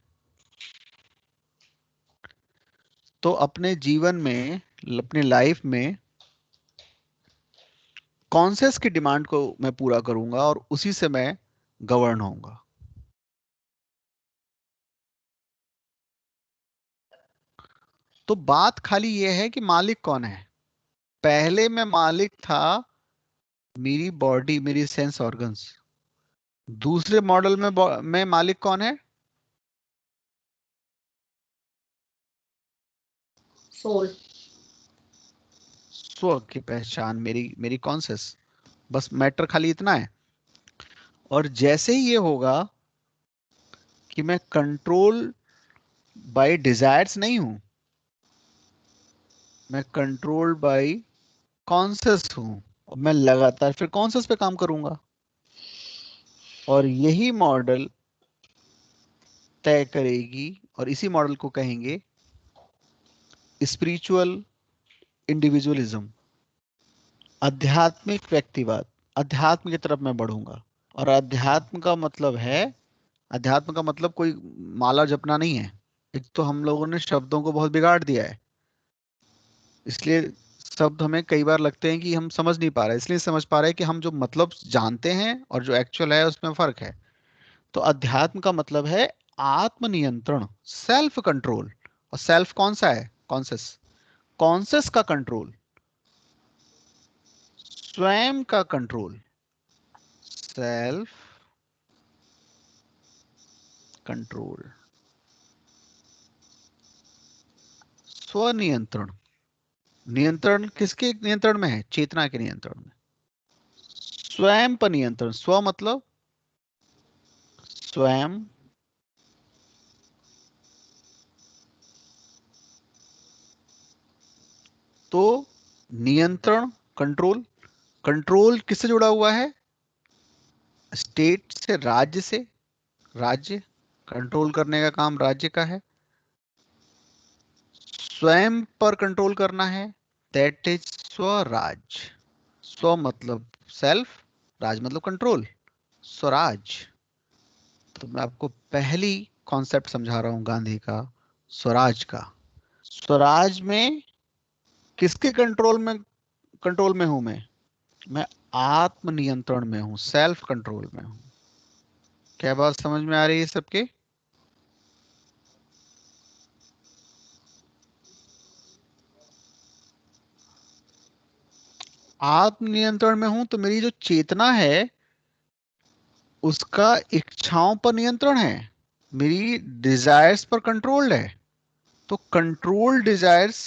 Speaker 1: तो अपने जीवन में, अपने लाइफ में कॉन्शियस की डिमांड को मैं पूरा करूंगा और उसी से मैं गवर्न होऊंगा। तो बात खाली ये है कि मालिक कौन है। पहले मैं मालिक था मेरी बॉडी, मेरी सेंस ऑर्गन्स। दूसरे मॉडल में मालिक कौन है?
Speaker 3: सोल।
Speaker 1: स्व की पहचान, मेरी मेरी कॉन्शियस। बस मैटर खाली इतना है। और जैसे ही ये होगा कि मैं कंट्रोल बाय डिजायर्स नहीं हूं, मैं कंट्रोल बाय कॉन्शियस हूं, और मैं लगातार फिर कॉन्शियस पे काम करूंगा। और यही मॉडल तय करेगी, और इसी मॉडल को कहेंगे स्पिरिचुअल इंडिविजुअलिज्म, आध्यात्मिक व्यक्तिवाद। अध्यात्म की तरफ मैं बढ़ूंगा। और अध्यात्म का मतलब है, अध्यात्म का मतलब कोई माला जपना नहीं है। एक तो हम लोगों ने शब्दों को बहुत बिगाड़ दिया है, इसलिए शब्द हमें कई बार लगते हैं कि हम समझ नहीं पा रहे, इसलिए समझ पा रहे हैं कि हम जो मतलब जानते हैं और जो एक्चुअल है उसमें फर्क है। तो अध्यात्म का मतलब है आत्मनियंत्रण, सेल्फ कंट्रोल। और सेल्फ कौन सा है? कॉन्शियस। कॉन्शियस का कंट्रोल, स्वयं का कंट्रोल, सेल्फ कंट्रोल, स्वनियंत्रण। नियंत्रण किसके नियंत्रण में है? चेतना के नियंत्रण में। स्वयं पर नियंत्रण, स्व मतलब स्वयं, तो नियंत्रण, कंट्रोल। कंट्रोल किससे जुड़ा हुआ है? स्टेट से, राज्य से। राज्य, कंट्रोल करने का काम राज्य का है। स्वयं पर कंट्रोल करना है, दैट इज स्वराज। स्व मतलब सेल्फ, राज मतलब कंट्रोल, स्वराज। तो मैं आपको पहली कॉन्सेप्ट समझा रहा हूं गांधी का, स्वराज का। स्वराज में किसके कंट्रोल में हूं मैं आत्म नियंत्रण में हूं, सेल्फ कंट्रोल में हूं। क्या बात समझ में आ रही है सबके? आत्म नियंत्रण में हूं तो मेरी जो चेतना है उसका इच्छाओं पर नियंत्रण है। मेरी डिजायर्स पर कंट्रोल्ड है, तो कंट्रोल डिजायर्स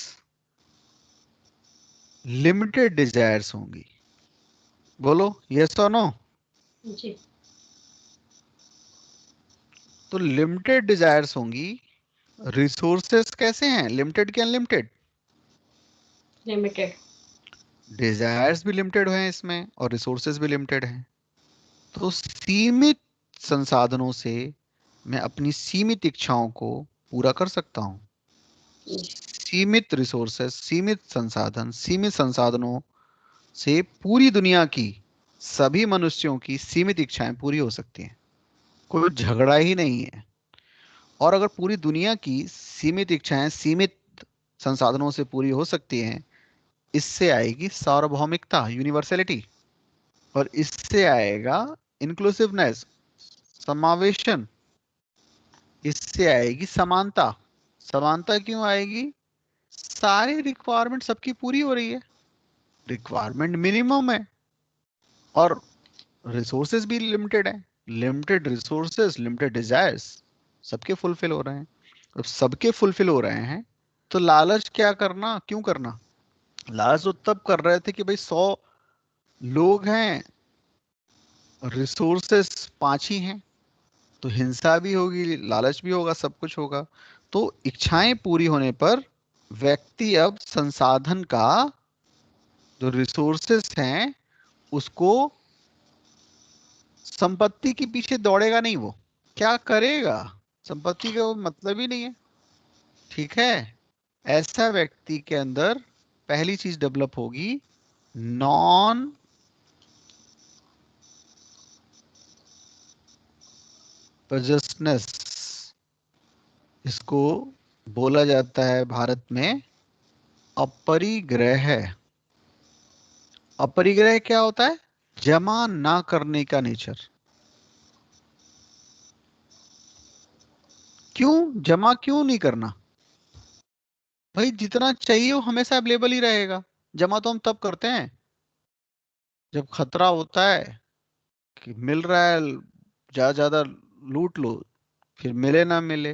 Speaker 1: लिमिटेड डिजायर्स होंगी। बोलो यस और नो।
Speaker 3: जी।
Speaker 1: तो लिमिटेड डिजायर्स होंगी। रिसोर्सेस कैसे हैं, लिमिटेड के अनलिमिटेड?
Speaker 3: लिमिटेड।
Speaker 1: डिजायर्स भी लिमिटेड हैं इसमें और रिसोर्सेस भी लिमिटेड हैं। तो सीमित संसाधनों से मैं अपनी सीमित इच्छाओं को पूरा कर सकता हूं। सीमित रिसोर्सेस, सीमित संसाधन, सीमित संसाधनों से पूरी दुनिया की सभी मनुष्यों की सीमित इच्छाएं पूरी हो सकती हैं। कोई झगड़ा ही नहीं है। और अगर पूरी दुनिया की सीमित इच्छाएं सीमित संसाधनों से पूरी हो सकती हैं, इससे आएगी सार्वभौमिकता, यूनिवर्सलिटी। और इससे आएगा इंक्लूसिवनेस, समावेशन। इससे आएगी समानता। समानता क्यों आएगी? सारी रिक्वायरमेंट सबकी पूरी हो रही है, रिक्वायरमेंट मिनिमम है और रिसोर्सेज भी लिमिटेड है। लिमिटेड रिसोर्सेज, लिमिटेड डिजायर्स, सबके फुलफिल हो रहे हैं। अब सबके फुलफिल हो रहे हैं तो लालच क्या करना, क्यों करना? लालच तो तब कर रहे थे कि भाई 100 लोग हैं, रिसोर्सेस 5 ही हैं, तो हिंसा भी होगी, लालच भी होगा, सब कुछ होगा। तो इच्छाएं पूरी होने पर व्यक्ति अब संसाधन का, जो रिसोर्सेस हैं, उसको, संपत्ति के पीछे दौड़ेगा नहीं। वो क्या करेगा? संपत्ति का वो मतलब ही नहीं है। ठीक है, ऐसा व्यक्ति के अंदर पहली चीज डेवलप होगी, नॉन पजेसनेस। इसको बोला जाता है भारत में अपरिग्रह। अपरिग्रह क्या होता है? जमा ना करने का नेचर। क्यों जमा क्यों नहीं करना? भाई जितना चाहिए वो हमेशा अवेलेबल ही रहेगा। जमा तो हम तब करते हैं जब खतरा होता है कि मिल रहा है, ज्यादा ज्यादा लूट लो, फिर मिले ना मिले।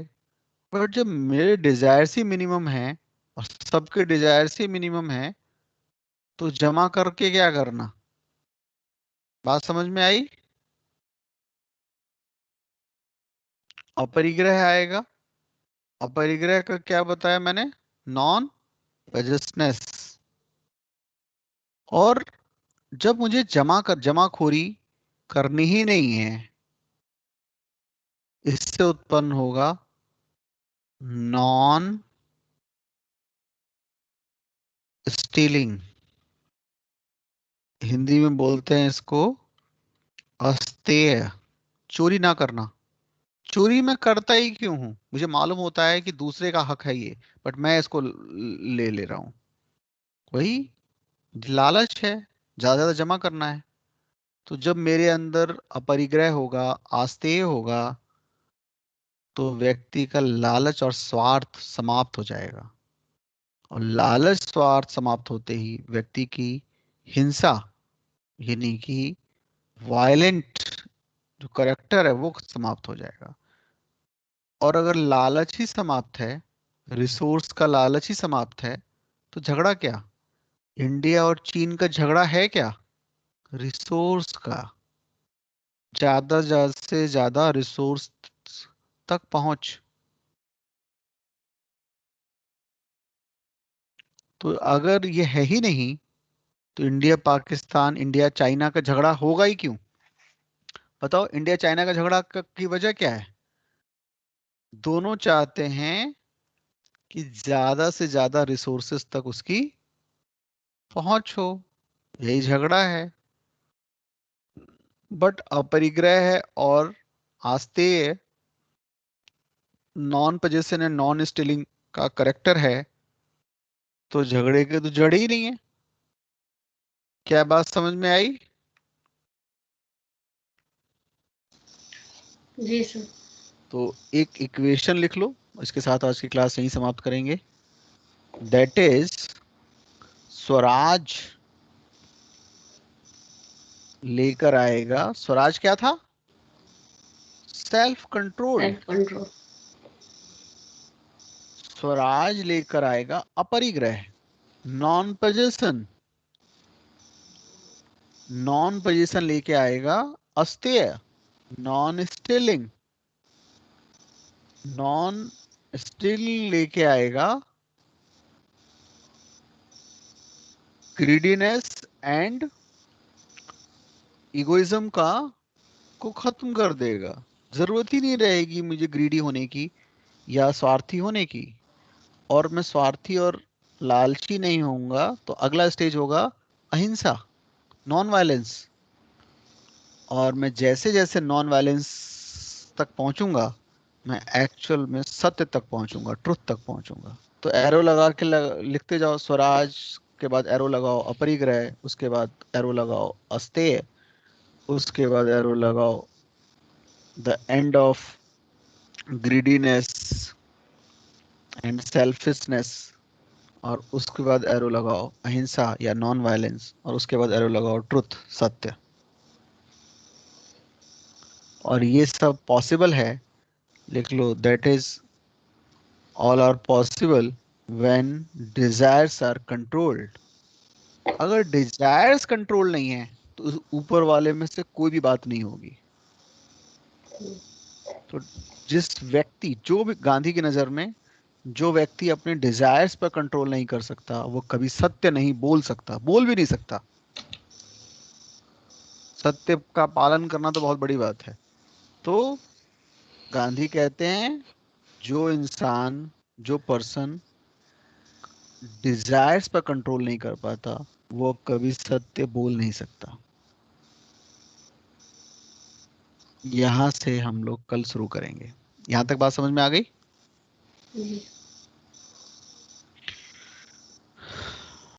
Speaker 1: बट जब मेरे डिजायर्स ही मिनिमम है और सबके डिजायर्स ही मिनिमम है, तो जमा करके क्या करना? बात समझ में आई? अपरिग्रह आएगा। अपरिग्रह का क्या बताया मैंने? नॉन पजेसनेस। और जब मुझे जमाखोरी करनी ही नहीं है, इससे उत्पन्न होगा नॉन स्टीलिंग। हिंदी में बोलते हैं इसको अस्तेय। चोरी ना करना। चोरी मैं करता ही क्यों हूं? मुझे मालूम होता है कि दूसरे का हक है ये, बट मैं इसको ले ले रहा हूं। वही लालच है, ज्यादा ज्यादा जमा करना है। तो जब मेरे अंदर अपरिग्रह होगा, आस्तेय होगा, तो व्यक्ति का लालच और स्वार्थ समाप्त हो जाएगा। और लालच स्वार्थ समाप्त होते ही व्यक्ति की हिंसा, यानी कि वायलेंट जो करेक्टर है वो समाप्त हो जाएगा। और अगर लालच ही समाप्त है, रिसोर्स का लालच ही समाप्त है, तो झगड़ा क्या? इंडिया और चीन का झगड़ा है क्या? रिसोर्स का। ज्यादा से ज्यादा रिसोर्स तक पहुंच। तो अगर ये है ही नहीं, तो इंडिया पाकिस्तान, इंडिया चाइना का झगड़ा होगा ही क्यों? बताओ, इंडिया चाइना का झगड़ा की वजह क्या है? दोनों चाहते हैं कि ज्यादा से ज्यादा रिसोर्सेस तक उसकी पहुंच हो। यही झगड़ा है। बट अपरिग्रह है और आस्तेय, non possession and non stealing का करेक्टर है, तो झगड़े के तो जड़ ही नहीं है। क्या बात समझ में आई?
Speaker 3: जी सर।
Speaker 1: तो एक इक्वेशन लिख लो, इसके साथ आज की क्लास यहीं समाप्त करेंगे। दैट इज स्वराज लेकर आएगा। स्वराज क्या था? Self control.
Speaker 3: Self control.
Speaker 1: Swaraj लेकर आएगा अपरिग्रह, नॉन पोजेशन। नॉन पोजीशन लेके आएगा अस्तेय, नॉन स्टिलिंग। नॉन स्टिल लेके आएगा ग्रीडीनेस एंड इगोइज्म को खत्म कर देगा। जरूरत ही नहीं रहेगी मुझे ग्रीडी होने की या स्वार्थी होने की, और मैं स्वार्थी और लालची नहीं होऊंगा। तो अगला स्टेज होगा अहिंसा, नॉन वायलेंस। और मैं जैसे जैसे नॉन वायलेंस तक पहुंचूंगा, मैं एक्चुअल में सत्य तक पहुंचूंगा, ट्रुथ तक पहुंचूंगा। तो एरो लगा के लिखते जाओ, स्वराज के बाद एरो लगाओ अपरिग्रह, उसके बाद एरो लगाओ अस्तेय, उसके बाद एरो लगाओ the end of greediness and selfishness, और उसके बाद एरो लगाओ अहिंसा या नॉन वायलेंस, और उसके बाद एरो लगाओ ट्रुथ, सत्य। और ये सब पॉसिबल है, लिख लो, that is all are possible when desires are controlled. अगर डिजायर्स कंट्रोल नहीं है तो उस ऊपर वाले में से कोई भी बात नहीं होगी। तो जिस व्यक्ति, जो भी गांधी की नजर में जो व्यक्ति अपने डिजायर्स पर कंट्रोल नहीं कर सकता, वो कभी सत्य नहीं बोल सकता, बोल भी नहीं सकता। सत्य का पालन करना तो बहुत बड़ी बात है। तो गांधी कहते हैं जो इंसान, जो पर्सन डिजायर्स पर कंट्रोल नहीं कर पाता, वो कभी सत्य बोल नहीं सकता। यहां से हम लोग कल शुरू करेंगे। यहां तक बात समझ में आ गई?